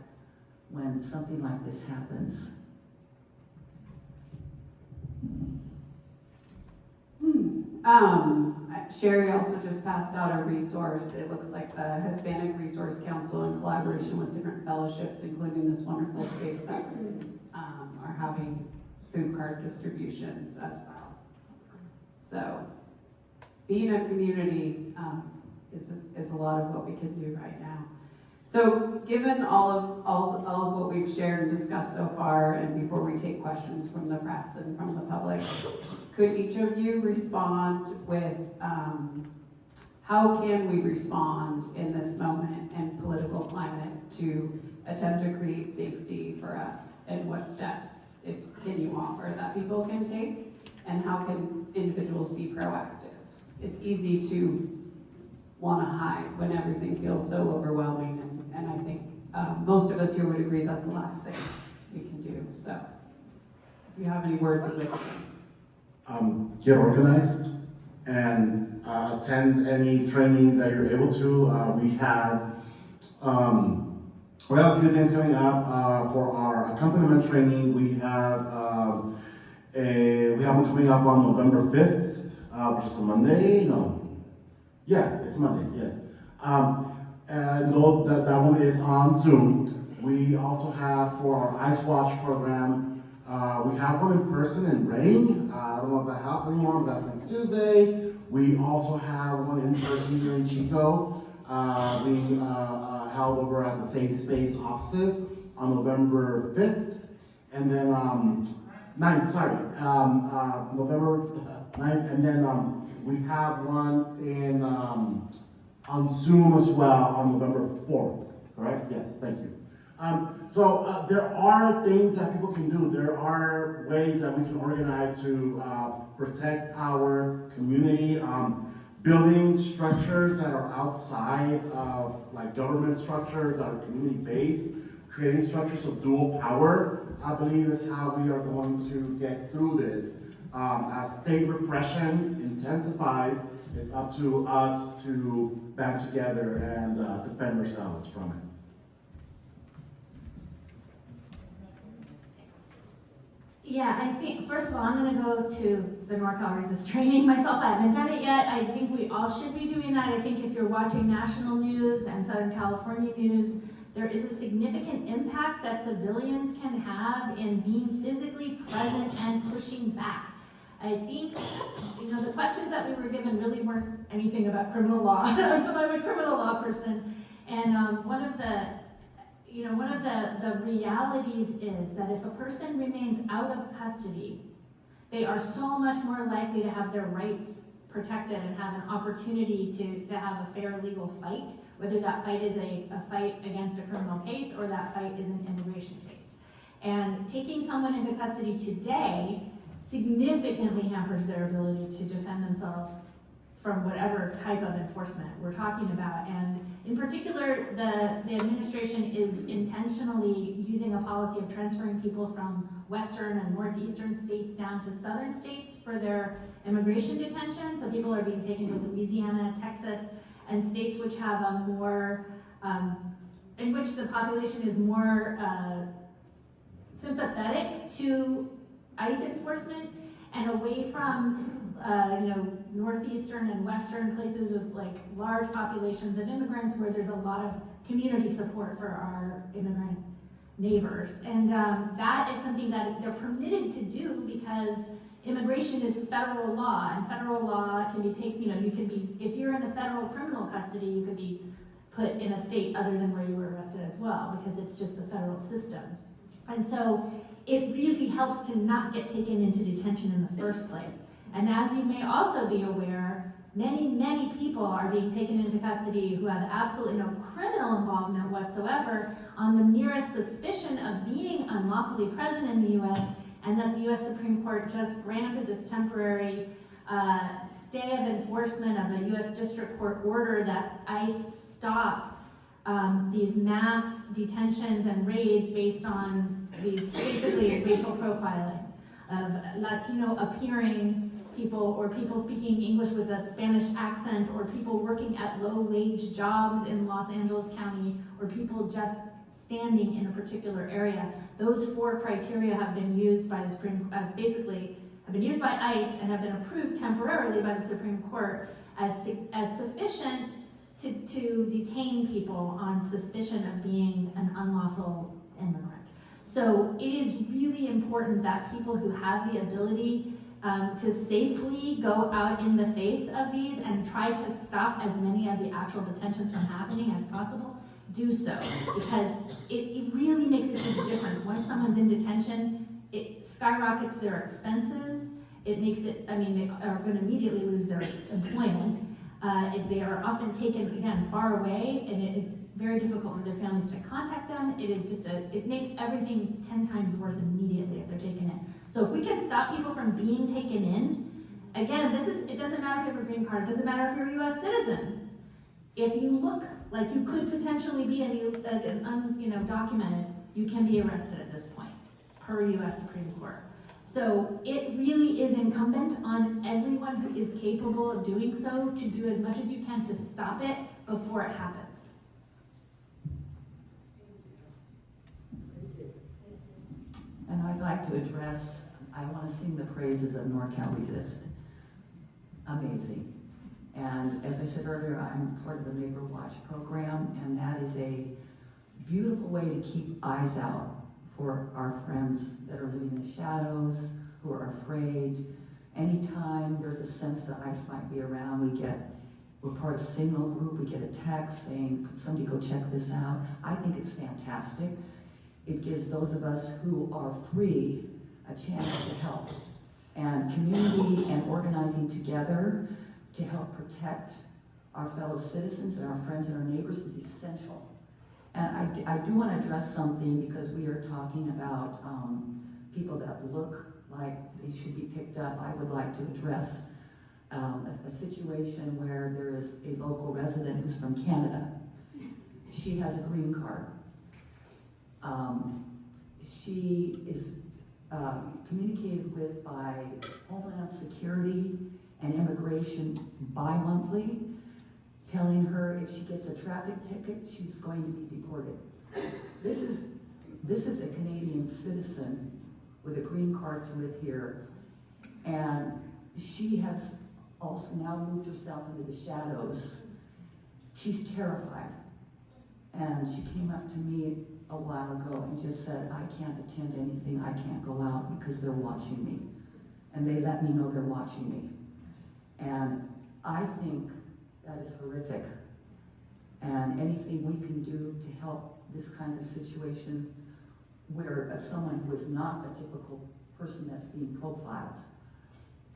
when something like this happens. Sherry also just passed out a resource. It looks like the Hispanic Resource Council, in collaboration with different fellowships, including this wonderful space that are having food card distributions as well. So being a community is a lot of what we can do right now. So given all of what we've shared and discussed so far, and before we take questions from the press and from the public, could each of you respond with how can we respond in this moment and political climate to attempt to create safety for us, and what steps can you offer that people can take, and how can individuals be proactive? It's easy to want to hide when everything feels so overwhelming, and I think most of us here would agree that's the last thing we can do. So if you have any words of wisdom. Get organized and attend any trainings that you're able to. We have a few things coming up for our accompaniment training. We have one coming up on November 5th, which is a Monday. Yeah, it's Monday, yes. No, that one is on Zoom. We also have for our Ice Watch program, we have one in person in Reading. I don't know if that helps anymore, but that's next Tuesday. We also have one in person here in Chico, being held over at the Safe Space offices on November 5th, and then 9th, sorry, November 9th, and then we have one in on Zoom as well on November 4th, correct? Yes, thank you. So there are things that people can do. There are ways that we can organize to protect our community. Building structures that are outside of like government structures that are community-based, creating structures of dual power, I believe is how we are going to get through this. As state repression intensifies, it's up to us to band together and defend ourselves from it. Yeah, I think, first of all, I'm going to go to the NorCal Resist training myself. I haven't done it yet. I think we all should be doing that. I think if you're watching national news and Southern California news, there is a significant impact that civilians can have in being physically present and pushing back. I think, the questions that we were given really weren't anything about criminal law. I'm a criminal law person. And one of the realities is that if a person remains out of custody, they are so much more likely to have their rights protected and have an opportunity to have a fair legal fight, whether that fight is a fight against a criminal case or that fight is an immigration case. And taking someone into custody today significantly hampers their ability to defend themselves from whatever type of enforcement we're talking about. And in particular, the administration is intentionally using a policy of transferring people from western and northeastern states down to southern states for their immigration detention. So people are being taken to Louisiana, Texas, and states which have a more, in which the population is more sympathetic to ICE enforcement and away from northeastern and western places with like large populations of immigrants where there's a lot of community support for our immigrant neighbors. And that is something that they're permitted to do because immigration is federal law, and federal law can be taken, you can be, if you're in the federal criminal custody, you could be put in a state other than where you were arrested as well, because it's just the federal system. And so it really helps to not get taken into detention in the first place. And as you may also be aware, many, many people are being taken into custody who have absolutely no criminal involvement whatsoever on the merest suspicion of being unlawfully present in the U.S., and that the U.S. Supreme Court just granted this temporary stay of enforcement of a U.S. District Court order that ICE stop these mass detentions and raids based on basically racial profiling of Latino appearing people or people speaking English with a Spanish accent or people working at low-wage jobs in Los Angeles County or people just standing in a particular area. Those four criteria have been used by the Supreme have been used by ICE and have been approved temporarily by the Supreme Court as sufficient to detain people on suspicion of being an unlawful immigrant. So it is really important that people who have the ability to safely go out in the face of these and try to stop as many of the actual detentions from happening as possible, do so, because it really makes a huge difference. Once someone's in detention, it skyrockets their expenses. It makes it, they are going to immediately lose their employment. They are often taken, again, far away, and it is very difficult for their families to contact them. It is just it makes everything 10 times worse immediately if they're taken in. So if we can stop people from being taken in, again, it doesn't matter if you have a green card, it doesn't matter if you're a U.S. citizen. If you look like you could potentially be undocumented, you can be arrested at this point, per U.S. Supreme Court. So it really is incumbent on everyone who is capable of doing so to do as much as you can to stop it before it happens. And I'd like to address, I want to sing the praises of NorCal Resist. Amazing. And as I said earlier, I'm part of the Neighbor Watch program, and that is a beautiful way to keep eyes out for our friends that are living in the shadows, who are afraid, Anytime there's a sense that ICE might be around, we're part of a signal group, we get a text saying, could somebody go check this out? I think it's fantastic. It gives those of us who are free a chance to help. And community and organizing together to help protect our fellow citizens and our friends and our neighbors is essential. And I do want to address something because we are talking about people that look like they should be picked up. I would like to address a situation where there is a local resident who's from Canada. She has a green card. She is communicated with by Homeland Security and Immigration bi-monthly, telling her if she gets a traffic ticket, she's going to be deported. This is a Canadian citizen with a green card to live here, and she has also now moved herself into the shadows. She's terrified, and she came up to me a while ago and just said, I can't attend anything, I can't go out because they're watching me. And they let me know they're watching me. And I think that is horrific. And anything we can do to help this kind of situations where someone who is not a typical person that's being profiled.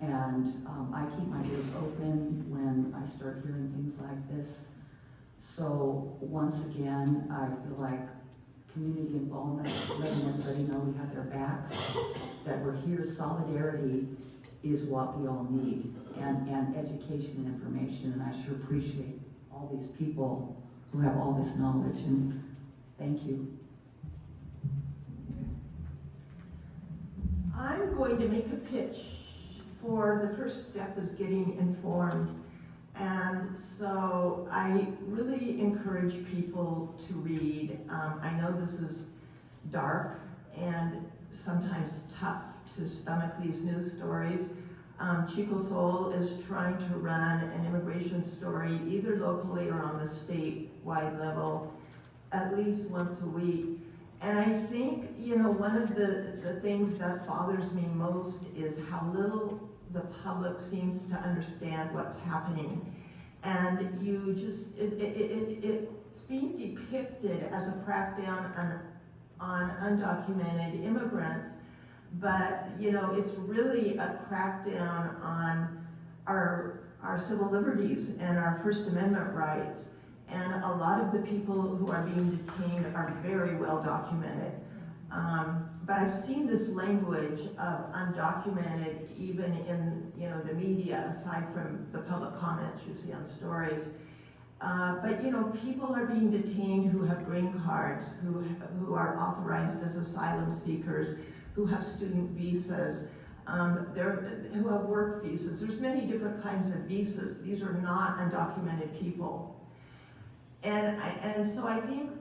And I keep my ears open when I start hearing things like this. So once again, I feel like community involvement, letting everybody know we have their backs, that we're here. Solidarity is what we all need, and education and information. And I sure appreciate all these people who have all this knowledge, and thank you. I'm going to make a pitch for the first step is getting informed. And so I really encourage people to read. I know this is dark and sometimes tough to stomach these news stories. Chico Sol is trying to run an immigration story either locally or on the statewide level at least once a week. And I think, one of the things that bothers me most is how little the public seems to understand what's happening. And it's being depicted as a crackdown on undocumented immigrants, but it's really a crackdown on our civil liberties and our First Amendment rights. And a lot of the people who are being detained are very well documented. But I've seen this language of undocumented even in the media, aside from the public comments you see on stories. But people are being detained who have green cards, who are authorized as asylum seekers, who have student visas, who have work visas. There's many different kinds of visas. These are not undocumented people. And so I think,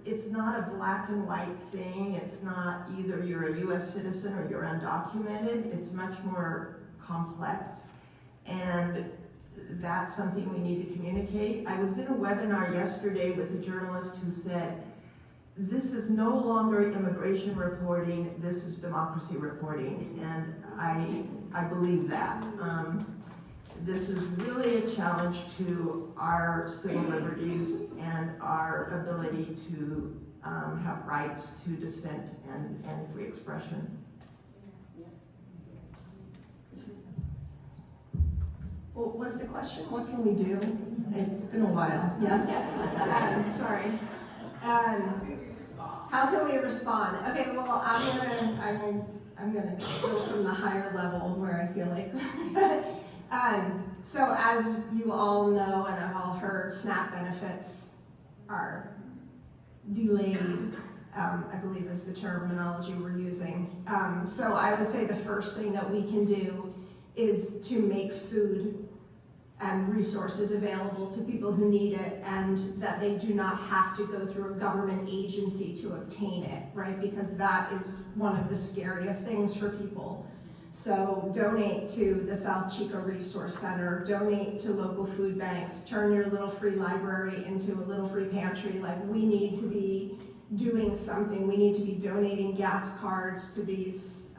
it's not a black and white thing. It's not either you're a US citizen or you're undocumented. It's much more complex. And that's something we need to communicate. I was in a webinar yesterday with a journalist who said, this is no longer immigration reporting, this is democracy reporting. And I believe that. This is really a challenge to our civil liberties and our ability to have rights to dissent and free expression. What was the question? What can we do? It's been a while. Yeah. Sorry. How can we respond? Okay. Well, I'm gonna go from the higher level where I feel like. So as you all know and have all heard, SNAP benefits are delayed, I believe is the terminology we're using. So I would say the first thing that we can do is to make food and resources available to people who need it, and that they do not have to go through a government agency to obtain it, right? Because that is one of the scariest things for people. So donate to the South Chico Resource Center, donate to local food banks, turn your little free library into a little free pantry. Like, we need to be doing something. We need to be donating gas cards to these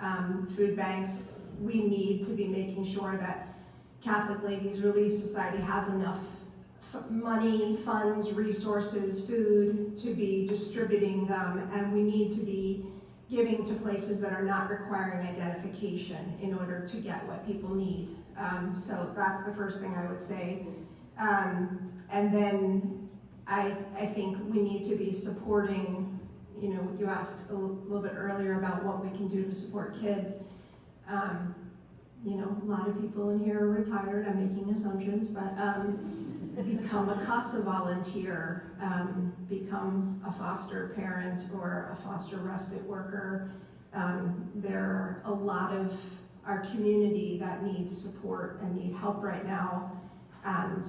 food banks, we need to be making sure that Catholic Ladies Relief Society has enough money, funds, resources, food to be distributing them, and we need to be giving to places that are not requiring identification in order to get what people need. So that's the first thing I would say. And then I think we need to be supporting, you know, you asked a little bit earlier about what we can do to support kids. You know, a lot of people in here are retired, I'm making assumptions, but become a CASA volunteer, become a foster parent or a foster respite worker. There are a lot of our community that needs support and need help right now. And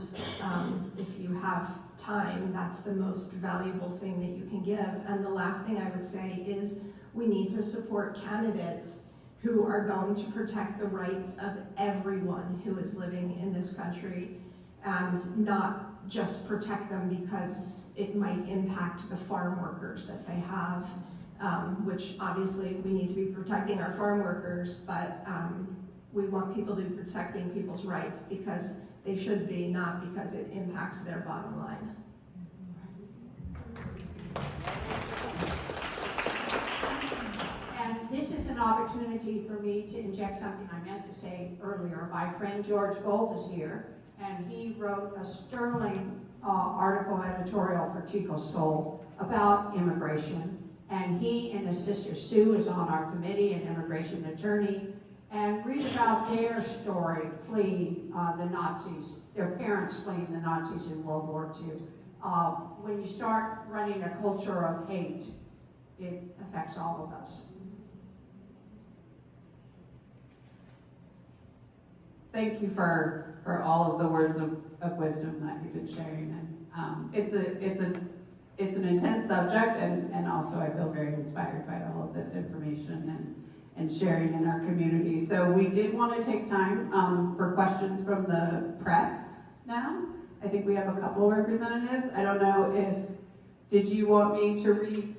if you have time, that's the most valuable thing that you can give. And the last thing I would say is we need to support candidates who are going to protect the rights of everyone who is living in this country, and not just protect them because it might impact the farm workers that they have, which obviously we need to be protecting our farm workers, but we want people to be protecting people's rights because they should be, not because it impacts their bottom line. And this is an opportunity for me to inject something I meant to say earlier. My friend George Gold is here, and he wrote a sterling article editorial for Chico Soul about immigration. And he and his sister Sue is on our committee, an immigration attorney, and read about their story fleeing the Nazis, their parents fleeing the Nazis in World War II. When you start running a culture of hate, it affects all of us. Thank you for all of the words of wisdom that you've been sharing. And it's an intense subject, and also I feel very inspired by all of this information and sharing in our community. So we did want to take time for questions from the press now. I think we have a couple of representatives. I don't know did you want me to read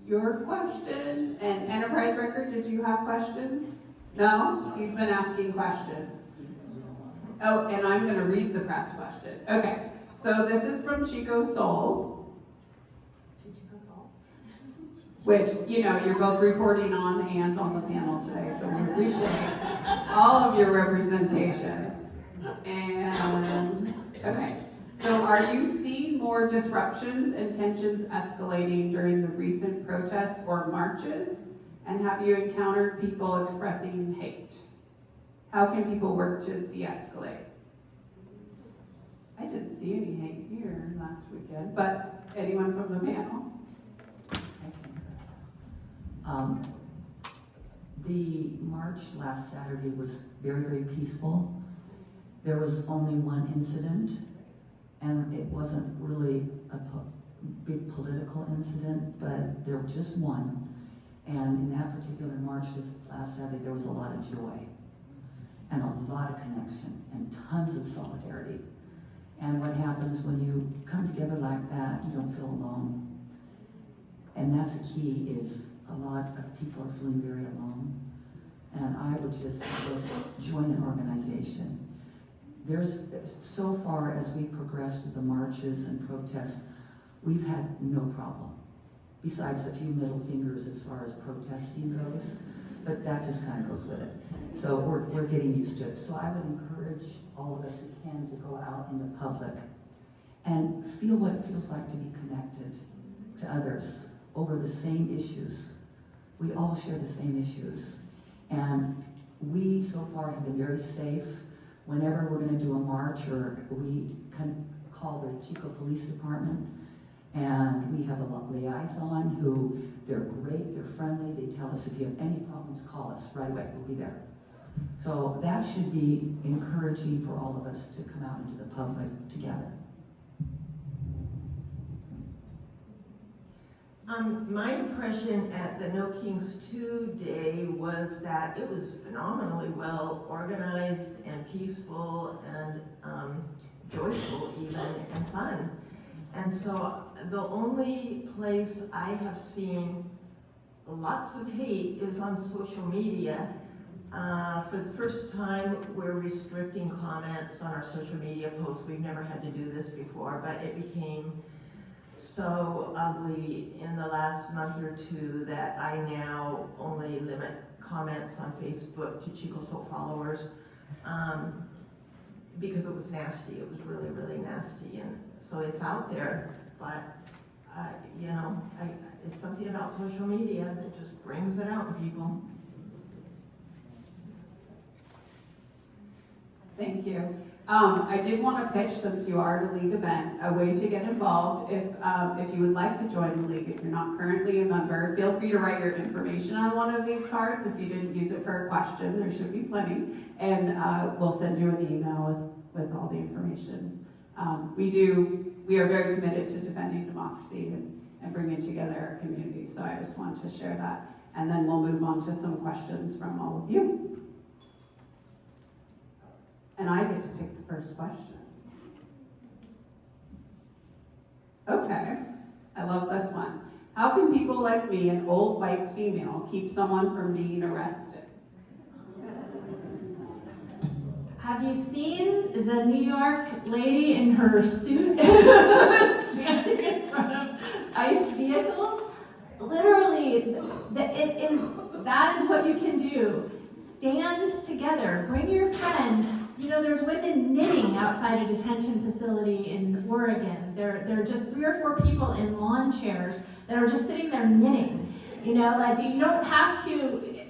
your question? And Enterprise Record, did you have questions? No? He's been asking questions. Oh, and I'm going to read the press question. Okay, so this is from Chico Soul. Which, you know, you're both reporting on and on the panel today, so we appreciate all of your representation. And, okay, so are you seeing more disruptions and tensions escalating during the recent protests or marches? And have you encountered people expressing hate? How can people work to de-escalate? I didn't see any hate here last weekend, but anyone from the panel? The march last Saturday was very, very peaceful. There was only one incident, and it wasn't really a big political incident, but there was just one. And in that particular march this last Saturday, there was a lot of joy and a lot of connection and tons of solidarity. And what happens when you come together like that, you don't feel alone. And that's the key, is a lot of people are feeling very alone. And I would just join an organization. So far as we progressed with the marches and protests, we've had no problem. Besides a few middle fingers as far as protesting goes, but that just kind of goes with it. So we're getting used to it. So I would encourage all of us who can to go out in the public and feel what it feels like to be connected to others over the same issues. We all share the same issues. And we so far have been very safe. Whenever we're going to do a march, or we can call the Chico Police Department, and we have a liaison who, they're great, they're friendly, they tell us if you have any problems, call us right away, we'll be there. So that should be encouraging for all of us to come out into the public together. My impression at the No Kings 2 Day was that it was phenomenally well organized and peaceful and joyful even, and fun. And so the only place I have seen lots of hate is on social media, For the first time, we're restricting comments on our social media posts. We've never had to do this before, but it became so ugly in the last month or two that I now only limit comments on Facebook to Chico Soul followers, because it was nasty. It was really, really nasty, and so it's out there, but you know, it's something about social media that just brings it out in people. Thank you. I did want to pitch, since you are the league event, a way to get involved. If you would like to join the league, if you're not currently a member, feel free to write your information on one of these cards. If you didn't use it for a question, there should be plenty. And we'll send you an email with all the information. We are very committed to defending democracy and bringing together our community. So I just wanted to share that. And then we'll move on to some questions from all of you. And I get to pick the first question. Okay, I love this one. How can people like me, an old white female, keep someone from being arrested? Have you seen the New York lady in her suit standing in front of ICE vehicles? Literally, that is what you can do. Stand together, bring your friends. You know, there's women knitting outside a detention facility in Oregon. There are just 3 or 4 people in lawn chairs that are just sitting there knitting. You know, like, you don't have to,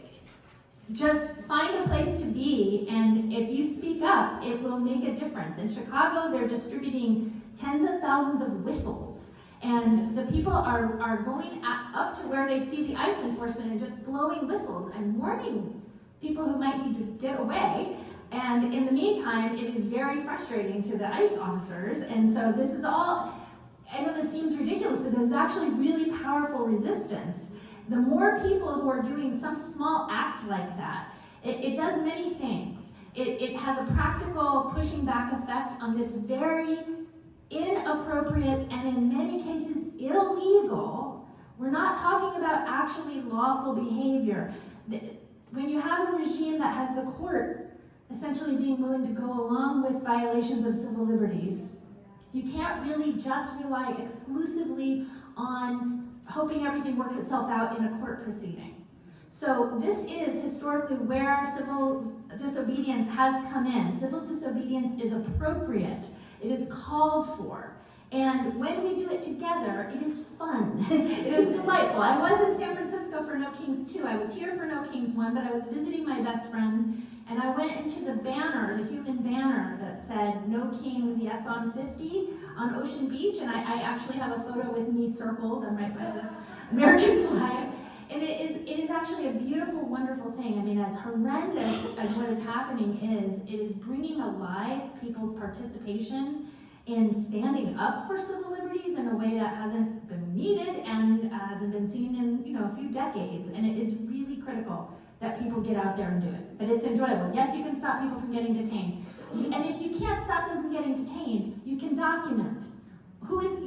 just find a place to be, and if you speak up, it will make a difference. In Chicago, they're distributing tens of thousands of whistles, and the people are going up to where they see the ICE enforcement and just blowing whistles and warning people who might need to get away. And in the meantime, it is very frustrating to the ICE officers. And so this is all, I know this seems ridiculous, but this is actually really powerful resistance. The more people who are doing some small act like that, it does many things. It has a practical pushing back effect on this very inappropriate and in many cases illegal. We're not talking about actually lawful behavior. When you have a regime that has the court essentially being willing to go along with violations of civil liberties, you can't really just rely exclusively on hoping everything works itself out in a court proceeding. So this is historically where civil disobedience has come in. Civil disobedience is appropriate. It is called for. And when we do it together, it is fun. It is delightful. I was in San Francisco for No Kings 2. I was here for No Kings 1, but I was visiting my best friend, and I went into the banner, the human banner that said No Kings, yes on 50 on Ocean Beach, and I actually have a photo with me circled. I'm right by the American flag. And it is actually a beautiful, wonderful thing. I mean, as horrendous as what is happening is, it is bringing alive people's participation in standing up for civil liberties in a way that hasn't been needed and hasn't been seen in a few decades. And it is really critical that people get out there and do it. But it's enjoyable. Yes, you can stop people from getting detained. And if you can't stop them from getting detained, you can document who is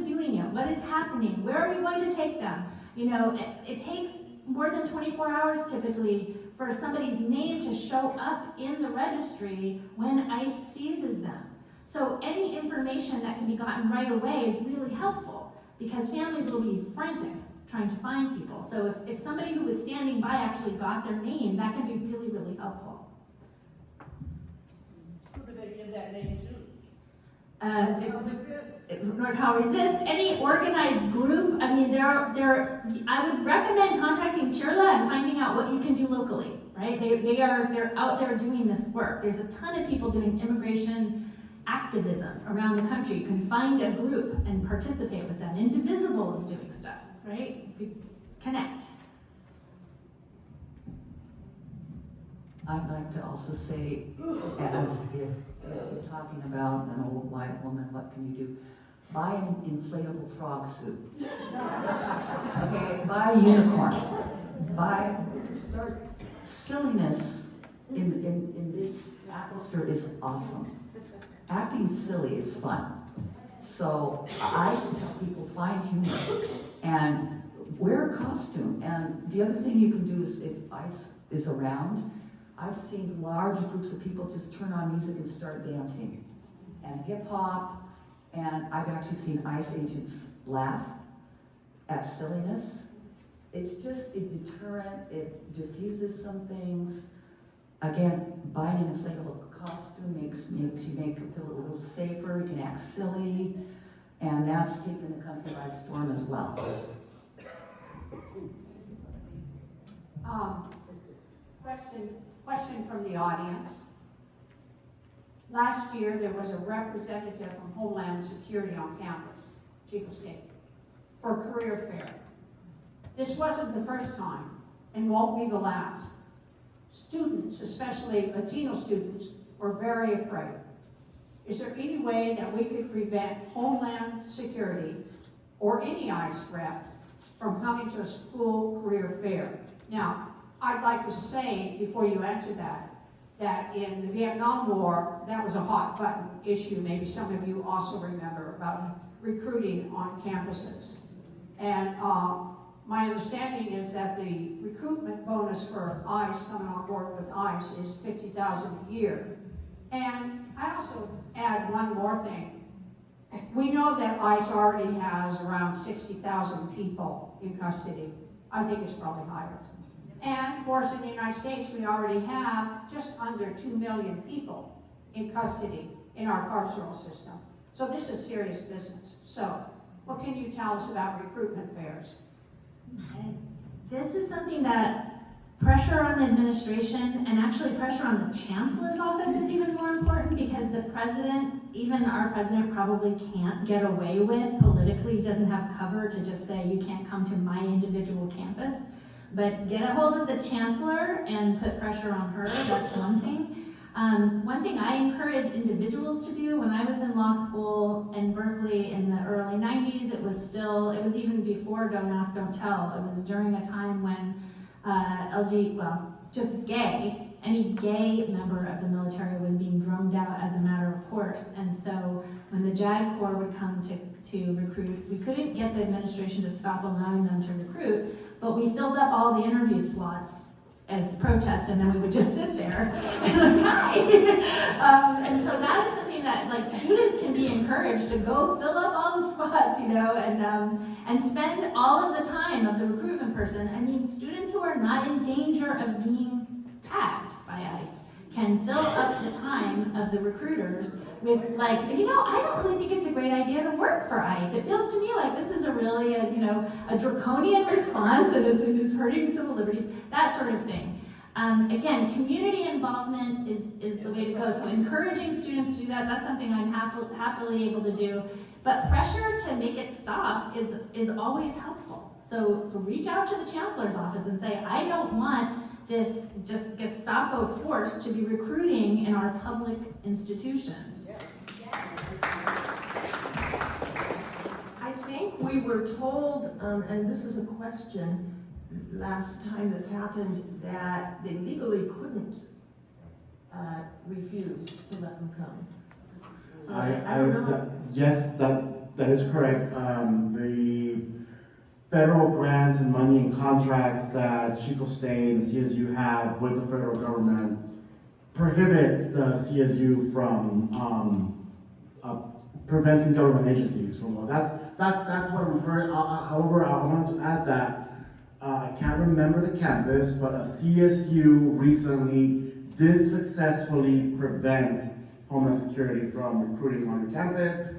doing it, what is happening, where are we going to take them. It takes more than 24 hours typically for somebody's name to show up in the registry when ICE seizes them. So any information that can be gotten right away is really helpful because families will be frantic trying to find people. So if somebody who was standing by actually got their name, that can be really, really helpful. Who do they give that name to? North Cal Resist, any organized group. I mean, I would recommend contacting Chirla and finding out what you can do locally, right? They're out there doing this work. There's a ton of people doing immigration activism around the country. You can find a group and participate with them. Indivisible is doing stuff, right? Connect. I'd like to also say, as if we're talking about an old white woman, what can you do? Buy an inflatable frog suit. Okay, buy a unicorn. Start silliness in this atmosphere is awesome. Acting silly is fun. So I tell people, find humor and wear a costume. And the other thing you can do is if ICE is around, I've seen large groups of people just turn on music and start dancing, and hip hop, and I've actually seen ICE agents laugh at silliness. It's just a deterrent, it diffuses some things. Again, buying an inflatable costume makes you feel a little safer, you can act silly, and that's taken the country by storm as well. Question from the audience. Last year, there was a representative from Homeland Security on campus, Chico State, for a career fair. This wasn't the first time and won't be the last. Students, especially Latino students, were very afraid. Is there any way that we could prevent Homeland Security or any ICE rep from coming to a school career fair? Now, I'd like to say, before you answer that in the Vietnam War, that was a hot button issue. Maybe some of you also remember about recruiting on campuses. And my understanding is that the recruitment bonus for ICE, coming on board with ICE, is $50,000 a year. And I also add one more thing. We know that ICE already has around 60,000 people in custody. I think it's probably higher. And of course, in the United States, we already have just under 2 million people in custody in our carceral system. So this is serious business. So what can you tell us about recruitment fairs? And this is something that pressure on the administration and actually pressure on the chancellor's office is even more important, because the president, even our president, probably can't get away with politically, doesn't have cover to just say you can't come to my individual campus. But get a hold of the chancellor and put pressure on her, that's one thing. One thing I encourage individuals to do, when I was in law school in Berkeley in the early 90s, it was even before Don't Ask, Don't Tell. It was during a time when any gay member of the military was being drummed out as a matter of course. And so when the JAG Corps would come to recruit, we couldn't get the administration to stop allowing them to recruit, but we filled up all the interview slots as protest, and then we would just sit there and hi. And so that is something that like students can be encouraged to go fill up all the spots, and spend all of the time of the recruitment person. I mean, students who are not in danger of being tagged by ICE can fill up the time of the recruiters with I don't really think it's a great idea to work for ICE. It feels to me like this is a really a draconian response, and it's hurting civil liberties, that sort of thing. Again, community involvement is the way to go. So encouraging students to do that, that's something I'm happily able to do. But pressure to make it stop is always helpful. So reach out to the chancellor's office and say, I don't want this just Gestapo force to be recruiting in our public institutions. I think we were told, and this is a question, last time this happened, that they legally couldn't refuse to let them come. I don't know. Yes, that is correct. The federal grants and money and contracts that Chico State and CSU have with the federal government prohibits the CSU from preventing government agencies from. That's what I'm referring. However, I wanted to add that I can't remember the campus, but a CSU recently did successfully prevent Homeland Security from recruiting on your campus.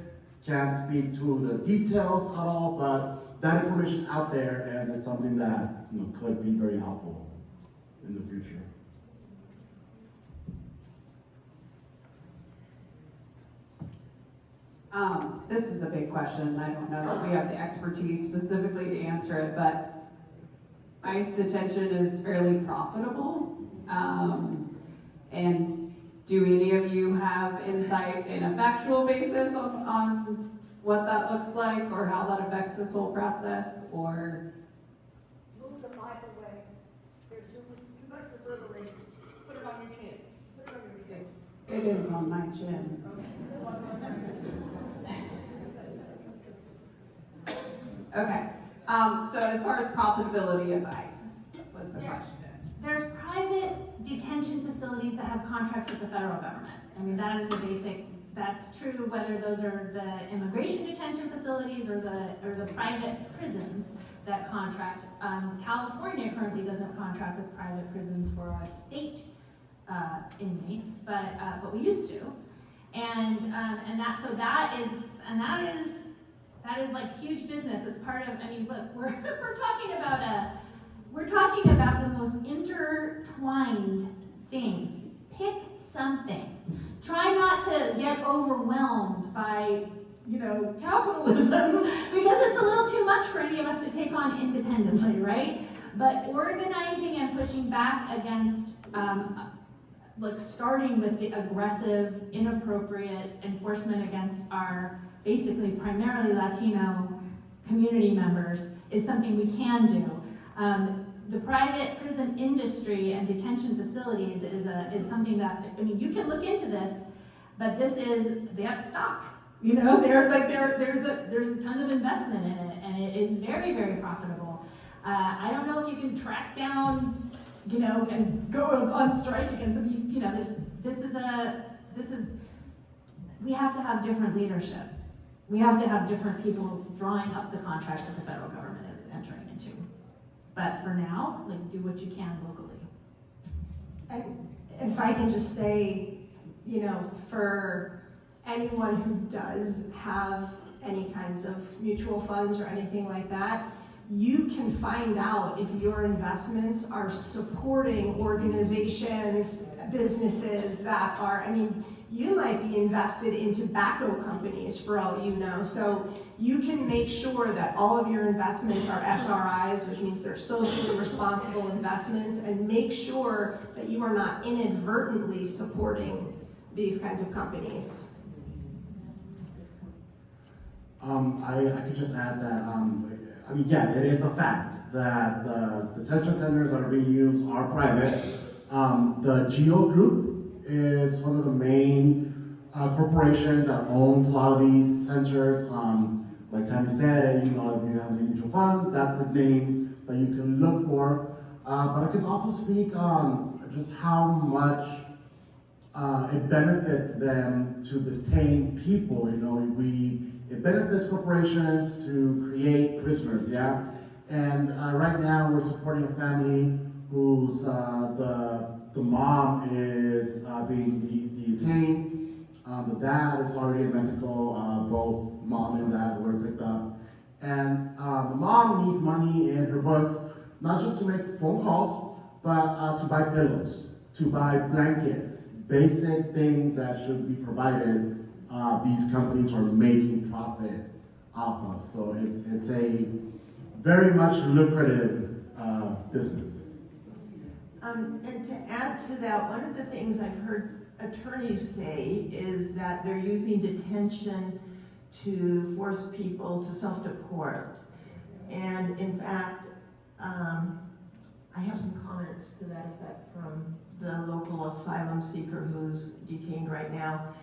Can't speak to the details at all, but that information is out there, and it's something that could be very helpful in the future. This is a big question. I don't know that we have the expertise specifically to answer it, but ICE detention is fairly profitable. And do any of you have insight in a factual basis on what that looks like or how that affects this whole process? Or Move the mic away. There's too much reverberation. Put it on your chin. Put it on your chin. it is on my chin. Okay. So as far as profitability of ICE was the question. There's private detention facilities that have contracts with the federal government. I mean, that is a basic, that's true whether those are the immigration detention facilities or the private prisons that contract. California currently doesn't contract with private prisons for our state inmates, but we used to. And that is like huge business. It's part of, I mean, look, we're talking about the most intertwined things. Pick something. Try not to get overwhelmed by, capitalism, because it's a little too much for any of us to take on independently, right? But organizing and pushing back against, starting with the aggressive, inappropriate enforcement against our basically primarily Latino community members is something we can do. The private prison industry and detention facilities is something that, I mean, you can look into this, but they have stock. There's a ton of investment in it, and it is very, very profitable. I don't know if you can track down, and go on strike against them. We have to have different leadership. We have to have different people drawing up the contracts that the federal government is entering into. But for now, do what you can locally. And if I can just say, for anyone who does have any kinds of mutual funds or anything like that, you can find out if your investments are supporting organizations, businesses that are, you might be invested in tobacco companies for all you know. So you can make sure that all of your investments are SRIs, which means they're socially responsible investments, and make sure that you are not inadvertently supporting these kinds of companies. I could just add that, it is a fact that the detention centers that are being used are private. The GEO Group is one of the main corporations that owns a lot of these centers. Like Tammy said, if you have any mutual funds, that's a name that you can look for. But I can also speak on just how much it benefits them to detain people. It benefits corporations to create prisoners, yeah? And right now we're supporting a family whose the mom is being detained. The dad is already in Mexico. Both mom and dad were picked up. And the mom needs money in her books, not just to make phone calls, but to buy pillows, to buy blankets, basic things that should be provided. These companies are making profit off of. So it's a very much lucrative business. And to add to that, one of the things I've heard attorneys say is that they're using detention to force people to self-deport. And in fact, I have some comments to that effect from the local asylum seeker who's detained right now.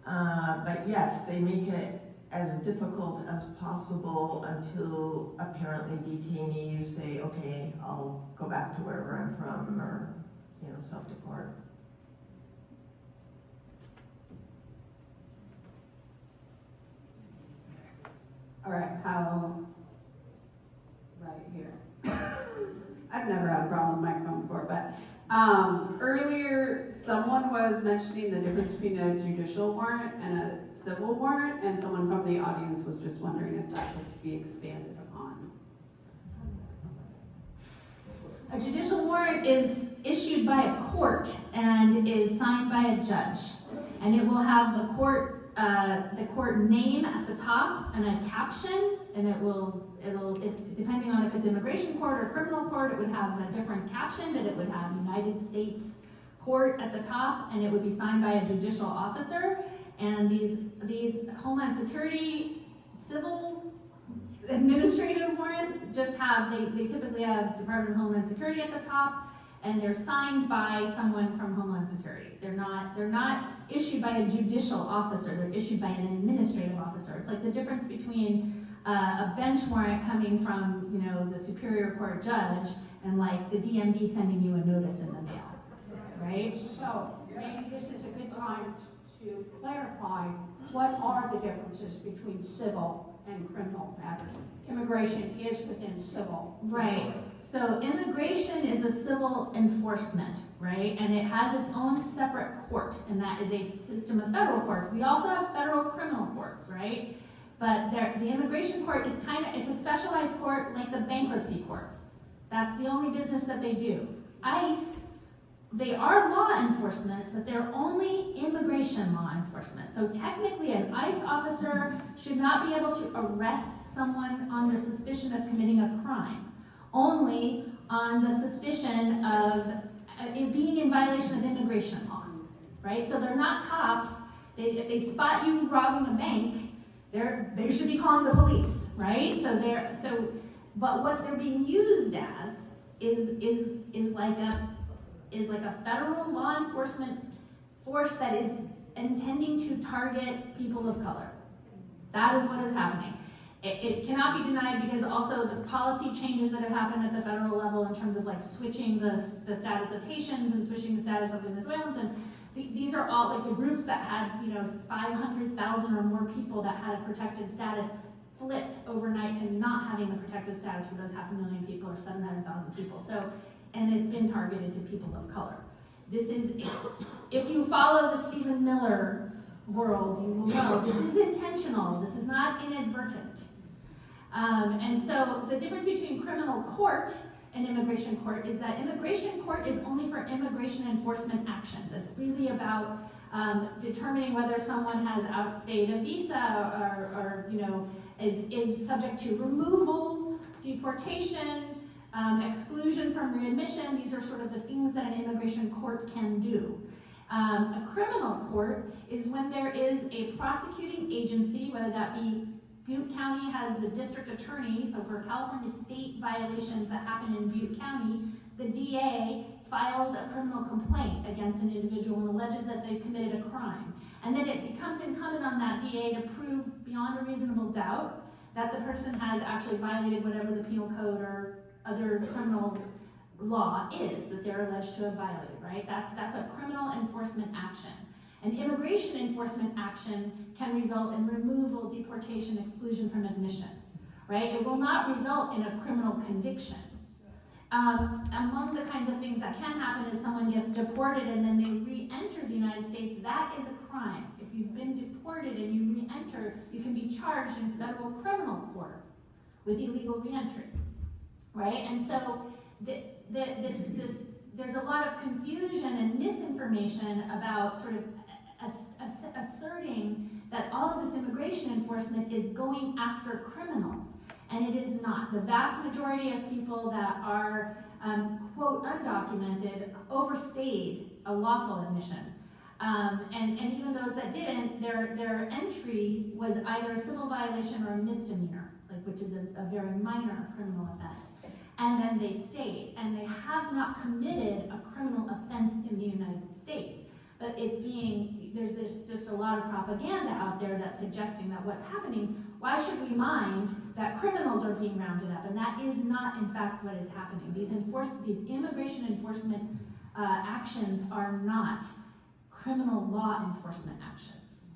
But yes, they make it as difficult as possible until apparently detainees say, okay, I'll go back to wherever I'm from, or, self-deport. All right, right here. I've never had a problem with microphone before, but earlier someone was mentioning the difference between a judicial warrant and a civil warrant, and someone from the audience was just wondering if that could be expanded upon. A judicial warrant is issued by a court and is signed by a judge, and it will have the court name at the top and a caption, and it depending on if it's immigration court or criminal court, it would have a different caption, but it would have United States Court at the top, and it would be signed by a judicial officer. And these Homeland Security civil administrative warrants just have, they typically have Department of Homeland Security at the top, and they're signed by someone from Homeland Security. They're not issued by a judicial officer, they're issued by an administrative officer. It's like the difference between a bench warrant coming from, the Superior Court judge and like the DMV sending you a notice in the mail. right? So maybe this is a good time to clarify what are the differences between civil and criminal matters. Immigration is within civil. Right. So immigration is a civil enforcement, right? And it has its own separate court, and that is a system of federal courts. We also have federal criminal courts, right? But the immigration court is it's a specialized court like the bankruptcy courts. That's the only business that they do. ICE, they are law enforcement, but they're only immigration law enforcement. So technically an ICE officer should not be able to arrest someone on the suspicion of committing a crime, only on the suspicion of it being in violation of immigration law, right? So they're not cops. If they spot you robbing a bank, they should be calling the police, right? But what they're being used as is like a federal law enforcement force that is intending to target people of color. That is what is happening. It cannot be denied because also the policy changes that have happened at the federal level in terms of like switching the status of Haitians and switching the status of Venezuelans, and these are all like the groups that had 500,000 or more people that had a protected status flipped overnight to not having the protected status for those 500,000 people or 700,000 people. So, and it's been targeted to people of color. This is, if you follow the Stephen Miller world, you will know this is intentional. This is not inadvertent. And so the difference between criminal court and immigration court is that immigration court is only for immigration enforcement actions. It's really about determining whether someone has outstayed a visa or is subject to removal, deportation, exclusion from readmission. These are sort of the things that an immigration court can do. A criminal court is when there is a prosecuting agency, whether that be Butte County has the district attorney, so for California state violations that happen in Butte County, the DA files a criminal complaint against an individual and alleges that they've committed a crime. And then it becomes incumbent on that DA to prove beyond a reasonable doubt that the person has actually violated whatever the penal code or other criminal law is that they're alleged to have violated, right? That's a criminal enforcement action. An immigration enforcement action can result in removal, deportation, exclusion from admission, right? It will not result in a criminal conviction. Among the kinds of things that can happen is someone gets deported and then they re-enter the United States. That is a crime. If you've been deported and you re-enter, you can be charged in federal criminal court with illegal re-entry, right? And so there's a lot of confusion and misinformation about sort of asserting that all of this immigration enforcement is going after criminals, and it is not. The vast majority of people that are, quote, undocumented overstayed a lawful admission. And even those that didn't, their entry was either a civil violation or a misdemeanor, which is a very minor criminal offense. And then they stayed, and they have not committed a criminal offense in the United States. But there's just a lot of propaganda out there that's suggesting that what's happening, why should we mind that criminals are being rounded up? And that is not, in fact, what is happening. These immigration enforcement actions are not criminal law enforcement actions.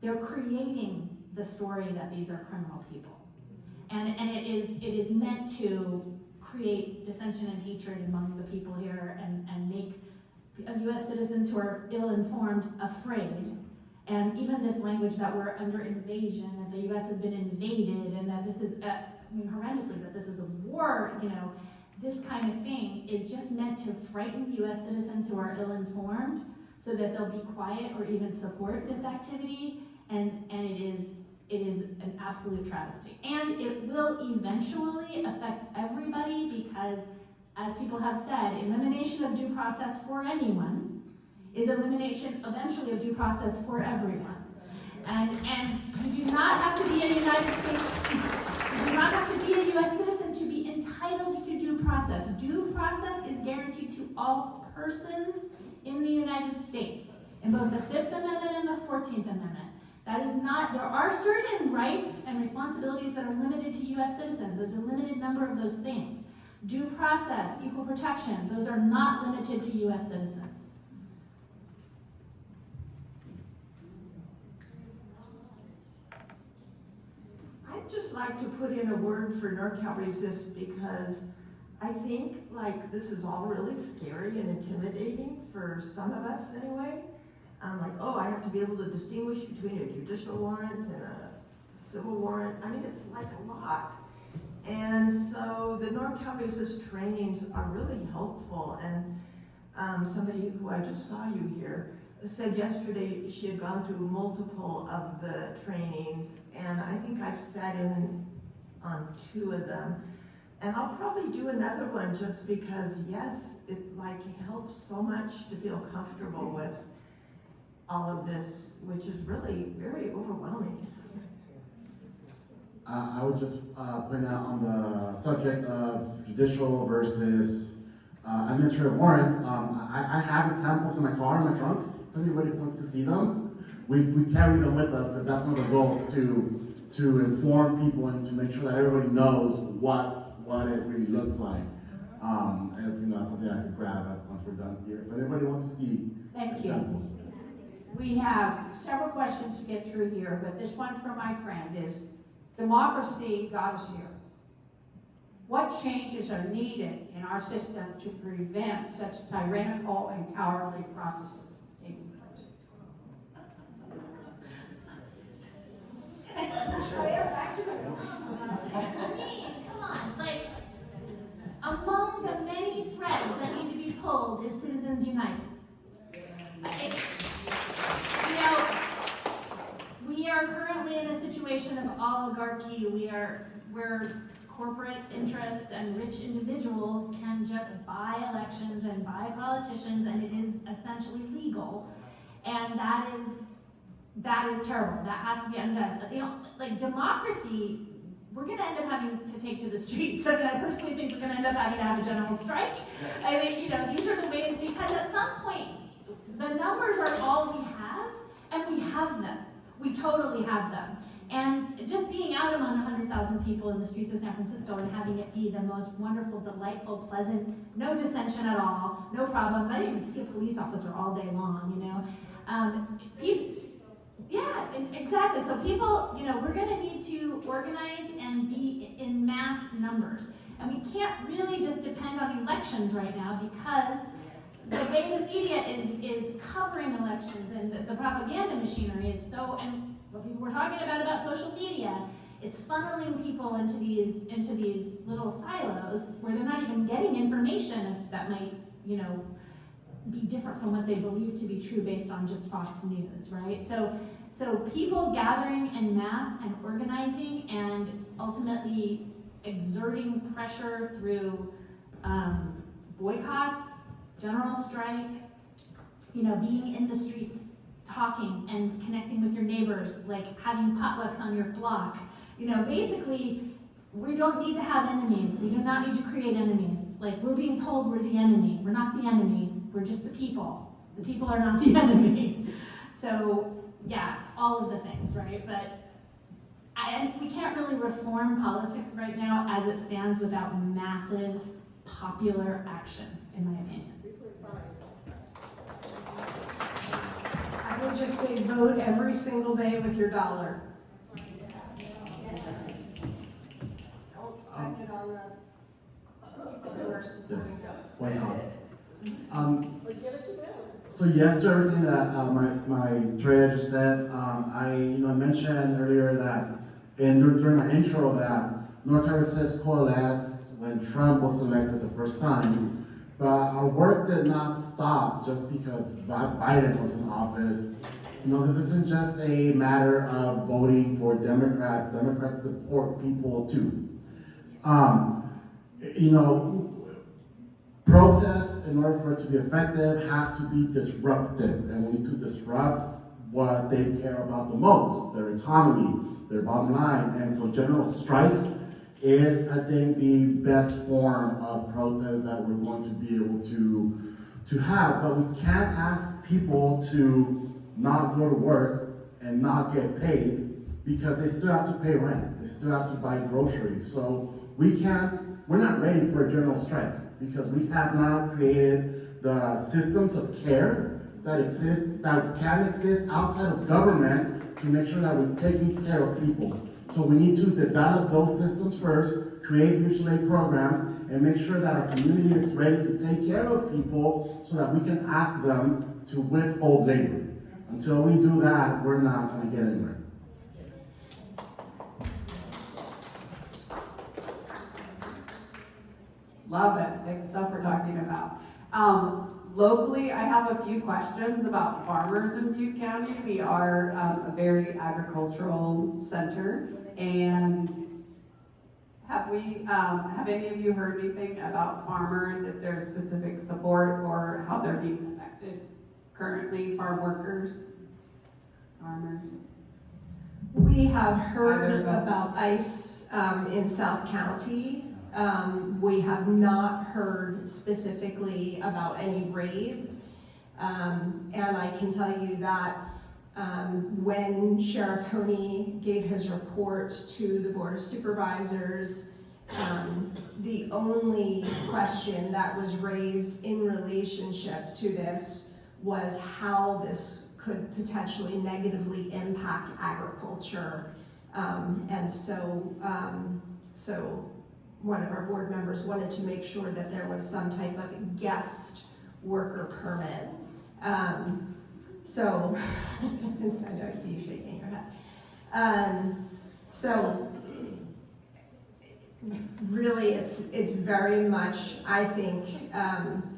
They're creating the story that these are criminal people. And it is meant to create dissension and hatred among the people here and make U.S. citizens who are ill-informed afraid. And even this language that we're under invasion, that the U.S. has been invaded, and that this is, horrendously, that this is a war, this kind of thing is just meant to frighten U.S. citizens who are ill-informed so that they'll be quiet or even support this activity, and it is an absolute travesty. And it will eventually affect everybody because, as people have said, elimination of due process for anyone is elimination eventually of due process for everyone. And you do not have to be a United States, you do not have to be a U.S. citizen to be entitled to due process. Due process is guaranteed to all persons in the United States, in both the Fifth Amendment and the 14th Amendment. That is not, there are certain rights and responsibilities that are limited to U.S. citizens. There's a limited number of those things. Due process, equal protection, those are not limited to U.S. citizens. like to put in a word for NorCal Resist because I think like this is all really scary and intimidating for some of us anyway. Like, oh, I have to be able to distinguish between a judicial warrant and a civil warrant. I mean, it's like a lot. And so the NorCal Resist trainings are really helpful. And somebody who I just saw you here said yesterday she had gone through multiple of the trainings, and I think I've sat in on 2 of them. And I'll probably do another one just because, yes, it like helps so much to feel comfortable with all of this, which is really very overwhelming. I would just point out on the subject of judicial versus administrative warrants, I have examples in my car, in my trunk. If anybody wants to see them, we carry them with us because that's one of the goals to inform people and to make sure that everybody knows what it really looks like. And that's something I could grab once we're done here. If anybody wants to see examples. We have several questions to get through here, but this one from my friend is, democracy got us here. What changes are needed in our system to prevent such tyrannical and cowardly processes taking place? Come on, like, among the many threads that need to be pulled is Citizens United. We are currently in a situation of oligarchy. Where corporate interests and rich individuals can just buy elections and buy politicians, and it is essentially legal. And that is terrible. That has to be undone. Like democracy, we're going to end up having to take to the streets. I mean, I personally think we're going to end up having to have a general strike. I mean, these are the ways, because at some point, the numbers are all we have, and we have them. We totally have them. And just being out among 100,000 people in the streets of San Francisco and having it be the most wonderful, delightful, pleasant, no dissension at all, no problems. I didn't even see a police officer all day long, Yeah, exactly. So people, we're going to need to organize and be in mass numbers. And we can't really just depend on elections right now because the way the media is covering elections and the propaganda machinery is so, and what people were talking about social media, it's funneling people into these little silos where they're not even getting information that might, be different from what they believe to be true based on just Fox News, right? So people gathering en masse and organizing and ultimately exerting pressure through boycotts, general strike, being in the streets, talking and connecting with your neighbors, like having potlucks on your block. Basically, we don't need to have enemies. We do not need to create enemies. Like, we're being told we're the enemy. We're not the enemy. We're just the people. The people are not the enemy. So, yeah, all of the things, right? And we can't really reform politics right now as it stands without massive popular action, in my opinion. I would just say vote every single day with your dollar. Don't spend it on the people who are supporting Yes, us. why not? So yes to everything that my Treya just said. I mentioned earlier that during my intro that NorCal Resist coalesced when Trump was elected the first time. But our work did not stop just because Biden was in office. This isn't just a matter of voting for Democrats. Democrats support people too. Protest, in order for it to be effective, has to be disruptive. And we need to disrupt what they care about the most, their economy, their bottom line. And so general strike is, I think, the best form of protest that we're going to be able to have. But we can't ask people to not go to work and not get paid because they still have to pay rent. They still have to buy groceries. So we're not ready for a general strike because we have not created the systems of care that can exist outside of government to make sure that we're taking care of people. So we need to develop those systems first, create mutual aid programs, and make sure that our community is ready to take care of people so that we can ask them to withhold labor. Until we do that, we're not going to get anywhere. Love it. Big stuff we're talking about. Locally, I have a few questions about farmers in Butte County. We are a very agricultural center, and have any of you heard anything about farmers, if there's specific support or how they're being affected currently, farm workers, farmers? We have heard Either. about ICE in South County. We have not heard specifically about any raids. And I can tell you that when Sheriff Honey gave his report to the Board of Supervisors, the only question that was raised in relationship to this was how this could potentially negatively impact agriculture. And so one of our board members wanted to make sure that there was some type of guest worker permit. So, I know I see you shaking your head. So, really, it's very much, I think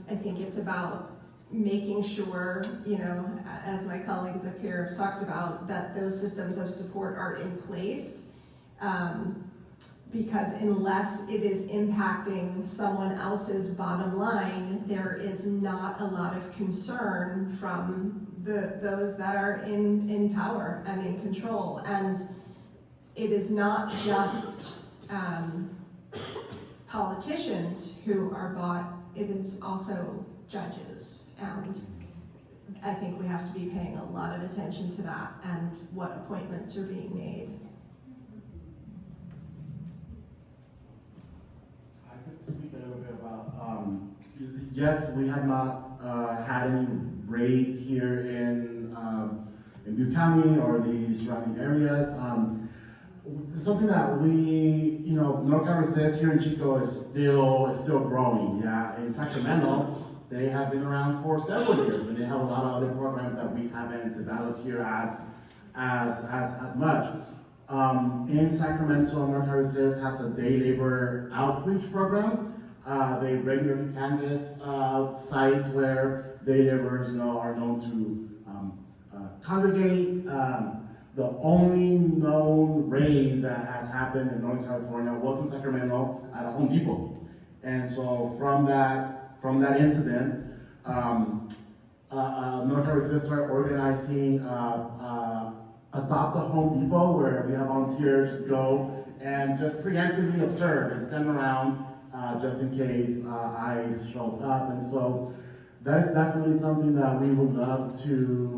it's about making sure, you know, as my colleagues up here have talked about, that those systems of support are in place. Because unless it is impacting someone else's bottom line, there is not a lot of concern from those that are in power and in control. And it is not just politicians who are bought, it is also judges. And I think we have to be paying a lot of attention to that and what appointments are being made. Speak a little bit about, yes, we have not had any raids here in Butte County or the surrounding areas. Something that we, you know, NorCal Resist here in Chico is still growing. Yeah, in Sacramento, they have been around for several years, and they have a lot of other programs that we haven't developed here as much. In Sacramento, NorCal Resist has a day labor outreach program. They regularly canvass sites where day laborers are known to congregate. The only known raid that has happened in Northern California was in Sacramento at a Home Depot. And so from that incident, NorCal Resist started organizing Adopt a Home Depot, where we have volunteers go and just preemptively observe and stand around just in case ICE shows up. And so that is definitely something that we would love to,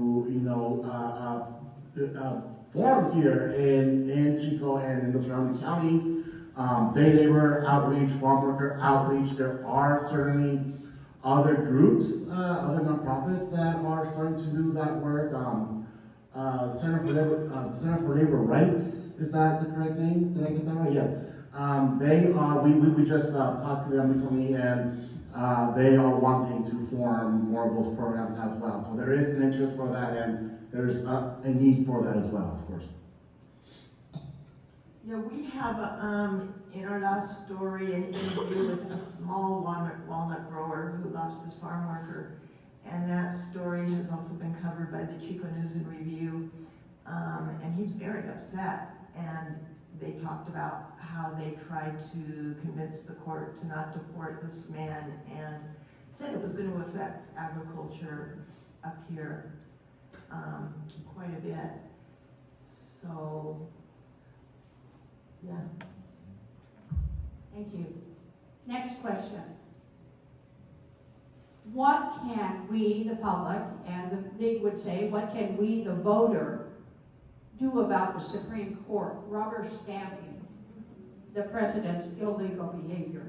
form here in Chico and in the surrounding counties. Day labor outreach, farm worker outreach. There are certainly other groups, other nonprofits that are starting to do that work. Center for Labor Rights, is that the correct name? Did I get that right? Yes. They are, we just talked to them recently, and they are wanting to form more of those programs as well. So there is an interest for that, and there's a need for that as well, of course. Yeah, we have, in our last story, an interview with a small walnut grower who lost his farm worker. And that story has also been covered by the Chico News and Review. And he's very upset. And they talked about how they tried to convince the court to not deport this man, and said it was going to affect agriculture up here quite a bit. So, yeah. Thank you. Next question. What can we, the public, and the league would say, what can we, the voter, do about the Supreme Court rubber stamping the president's illegal behavior?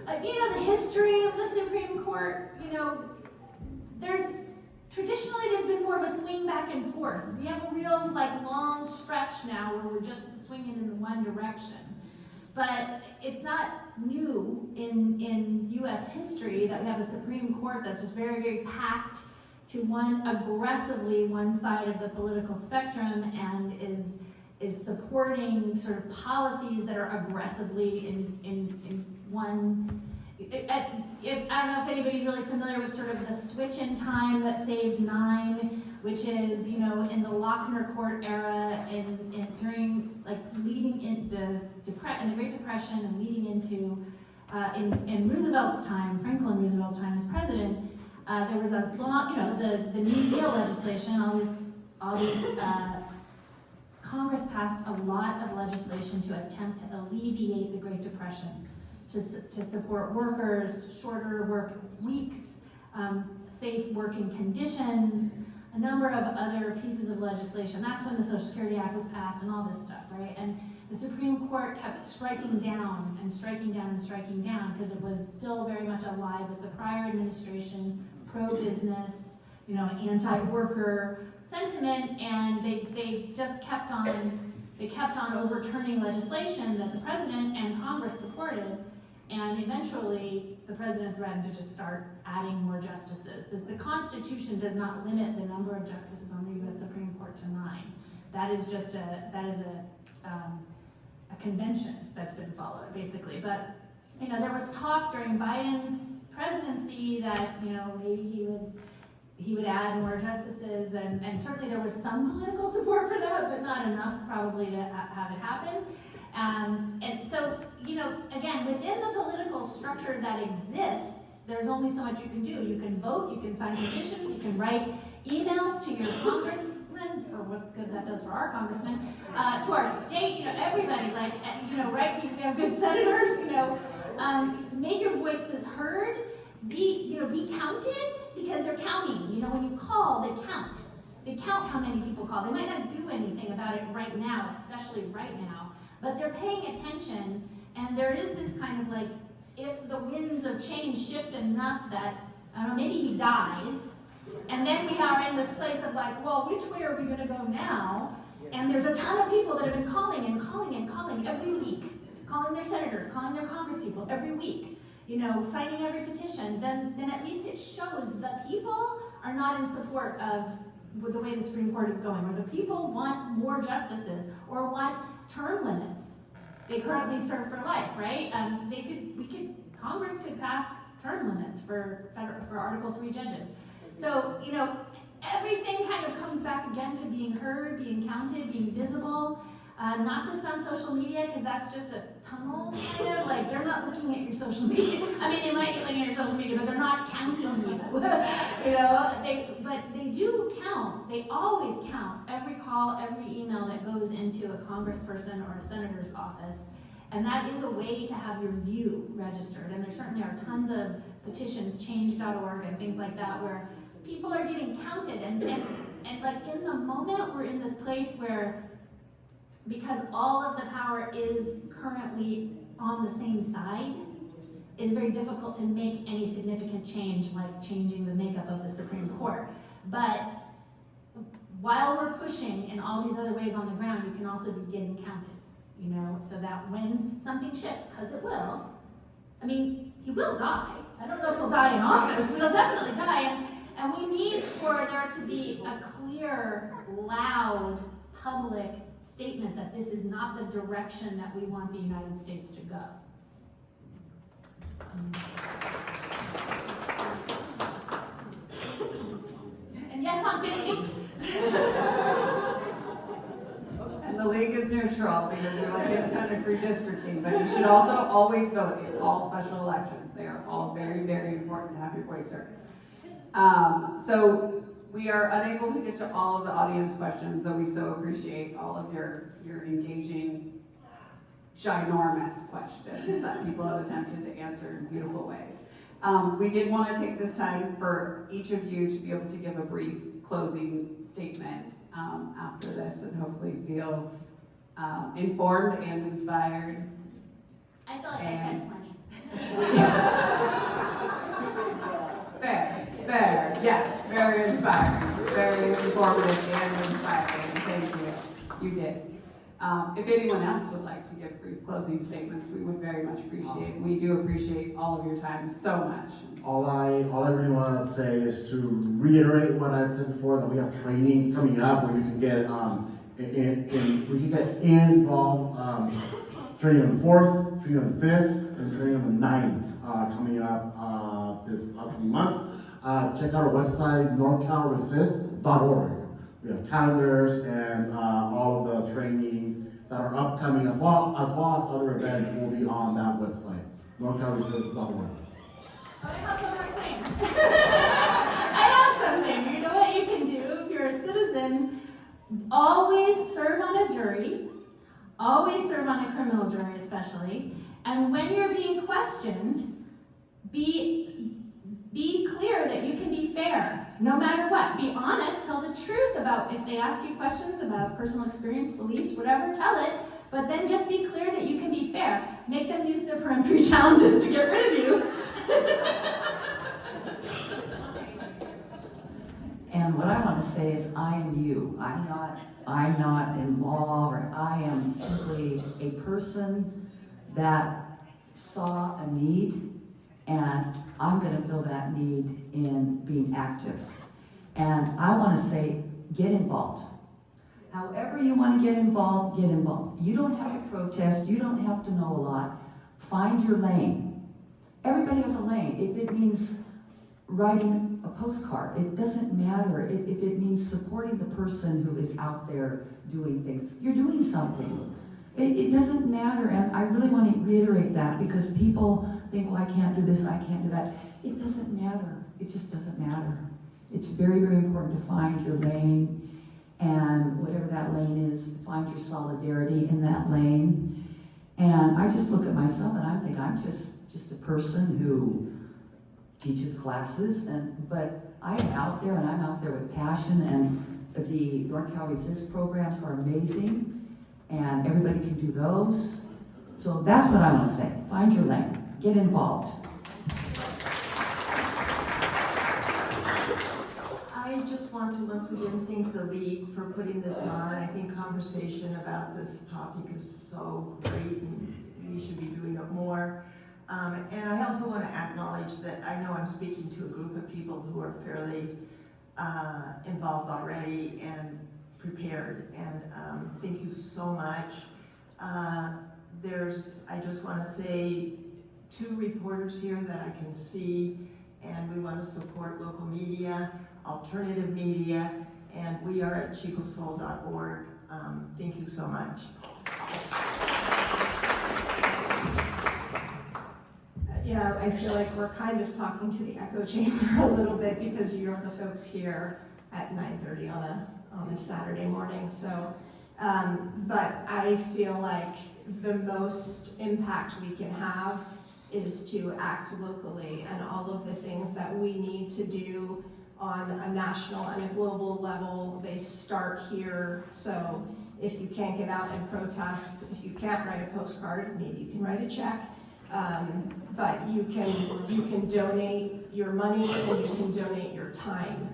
the history of the Supreme Court, traditionally there's been more of a swing back and forth. We have a real long stretch now where we're just swinging in one direction. But it's not new in U.S. history that we have a Supreme Court that's just very, very packed to aggressively one side of the political spectrum and is supporting sort of policies that are aggressively in one. I don't know if anybody's really familiar with sort of the switch in time that saved 9, which is, in the Lochner Court era during leading in in the Great Depression and leading into in Roosevelt's time, Franklin Roosevelt's time as president, there was a long, the New Deal legislation, all these Congress passed a lot of legislation to attempt to alleviate the Great Depression, to support workers, shorter work weeks, safe working conditions, a number of other pieces of legislation. That's when the Social Security Act was passed and all this stuff, right? And the Supreme Court kept striking down and striking down and striking down because it was still very much alive with the prior administration, pro-business, anti-worker sentiment, and they just kept on overturning legislation that the president and Congress supported, and eventually the president threatened to just start adding more justices. The Constitution does not limit the number of justices on the U.S. Supreme Court to 9. That is just a convention that's been followed, basically. But there was talk during Biden's presidency that maybe he would add more justices, and certainly there was some political support for that, but not enough probably to have it happen. And so, again, within the political structure that exists, there's only so much you can do. You can vote, you can sign petitions, you can write emails to your congressman, for what good that does for our congressman, to our state, everybody, right, we have good senators, make your voices heard, be counted, because they're counting. When you call, they count. They count how many people call. They might not do anything about it right now, especially right now, but they're paying attention, and there is this kind of if the winds of change shift enough that, I don't know, maybe he dies, and then we are in this place of well, which way are we going to go now? And there's a ton of people that have been calling and calling and calling every week, calling their senators, calling their congresspeople every week, signing every petition, then at least it shows the people are not in support of the way the Supreme Court is going, or the people want more justices or want term limits. They currently serve for life, right? Congress could pass term limits for Article 3 judges. So, everything kind of comes back again to being heard, being counted, being visible, not just on social media, because that's just a tunnel, kind of, they're not looking at your social media. I mean, they might be looking at your social media, but they're not counting you. But they do count. They always count every call, every email that goes into a congressperson or a senator's office. And that is a way to have your view registered. And there certainly are tons of petitions, change.org and things like that, where people are getting counted. And in the moment, we're in this place where, because all of the power is currently on the same side, it's very difficult to make any significant change, like changing the makeup of the Supreme Court. But while we're pushing in all these other ways on the ground, you can also be getting counted, so that when something shifts, because it will, he will die. I don't know if he'll die in office, but he'll definitely die. And we need for there to be a clear, loud, public statement that this is not the direction that we want the United States to go. And yes on 50. And the league is neutral because you're like independent redistricting, but you should also always vote in all special elections. They are all very, very important to have your voice heard. So we are unable to get to all of the audience questions, though we so appreciate all of your engaging, ginormous questions that people have attempted to answer in beautiful ways. We did want to take this time for each of you to be able to give a brief closing statement after this and hopefully feel informed and inspired. I feel like I said plenty. If anyone else would like to give brief closing statements, we would very much appreciate it. We do appreciate all of your time so much. All I really want to say is to reiterate what I've said before, that we have trainings coming up where you can get involved. Training on the 4th, training on the 5th, and training on the 9th coming up this upcoming month. Check out our website, norcalresist.org. We have calendars and all of the trainings that are upcoming, as well as other events will be on that website, norcalresist.org. I have one more thing. I have something. You know what you can do if you're a citizen? Always serve on a jury. Always serve on a criminal jury, especially. And when you're being questioned, be clear that you can be fair, no matter what. Be honest, tell the truth about if they ask you questions about personal experience, beliefs, whatever, tell it. But then just be clear that you can be fair. Make them use their peremptory challenges to get rid of you. And what I want to say is, I am you. I'm not in law, or I am simply a person that saw a need, and I'm going to fill that need in being active. And I want to say, get involved. However you want to get involved, get involved. You don't have to protest. You don't have to know a lot. Find your lane. Everybody has a lane. If it means writing a postcard, it doesn't matter. If it means supporting the person who is out there doing things, you're doing something. It doesn't matter, and I really want to reiterate that, because people think, well, I can't do this and I can't do that. It doesn't matter. It just doesn't matter. It's very, very important to find your lane, and whatever that lane is, find your solidarity in that lane. And I just look at myself and I think I'm just a person who teaches classes, but I'm out there, and I'm out there with passion, and the NorCal Resist programs are amazing, and everybody can do those. So that's what I want to say. Find your lane. Get involved. I just want to once again thank the League for putting this on. I think conversation about this topic is so great, and we should be doing it more. And I also want to acknowledge that I know I'm speaking to a group of people who are fairly involved already and prepared, and thank you so much. I just want to say 2 reporters here that I can see, and we want to support local media, alternative media, and we are at chicosol.org. Thank you so much. Yeah, I feel like we're kind of talking to the echo chamber a little bit, because you're the folks here at 9:30 on a Saturday morning. So, but I feel like the most impact we can have is to act locally, and all of the things that we need to do on a national and a global level, they start here. So if you can't get out and protest, if you can't write a postcard, maybe you can write a check. But you can donate your money, and you can donate your time,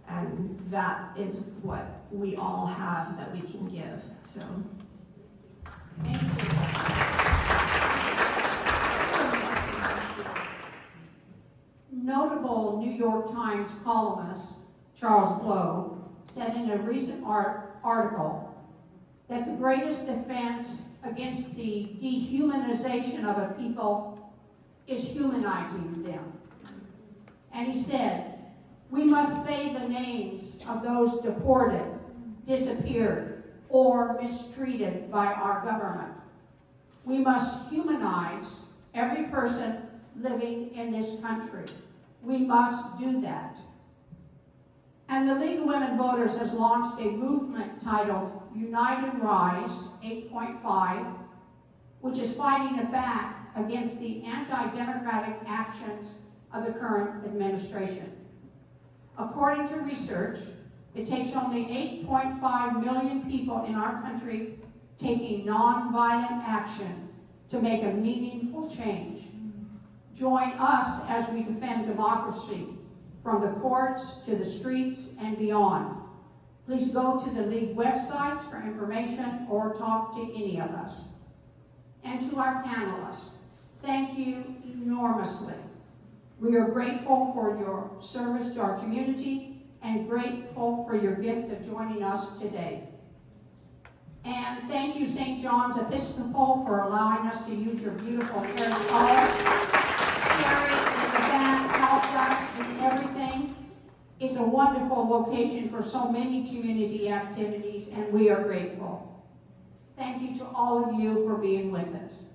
and that is what we all have that we can give. So, thank you. Notable New York Times columnist Charles Blow said in a recent article that the greatest defense against the dehumanization of a people is humanizing them. And he said, we must say the names of those deported, disappeared, or mistreated by our government. We must humanize every person living in this country. We must do that. And the League of Women Voters has launched a movement titled Unite and Rise 8.5, which is fighting back against the anti-democratic actions of the current administration. According to research, it takes only 8.5 million people in our country taking nonviolent action to make a meaningful change. Join us as we defend democracy from the courts to the streets and beyond. Please go to the league websites for information or talk to any of us. And to our panelists, thank you enormously. We are grateful for your service to our community and grateful for your gift of joining us today. And thank you, St. John's Episcopal, for allowing us to use your beautiful parish hall. Terry and the band helped us with everything. It's a wonderful location for so many community activities, and we are grateful. Thank you to all of you for being with us.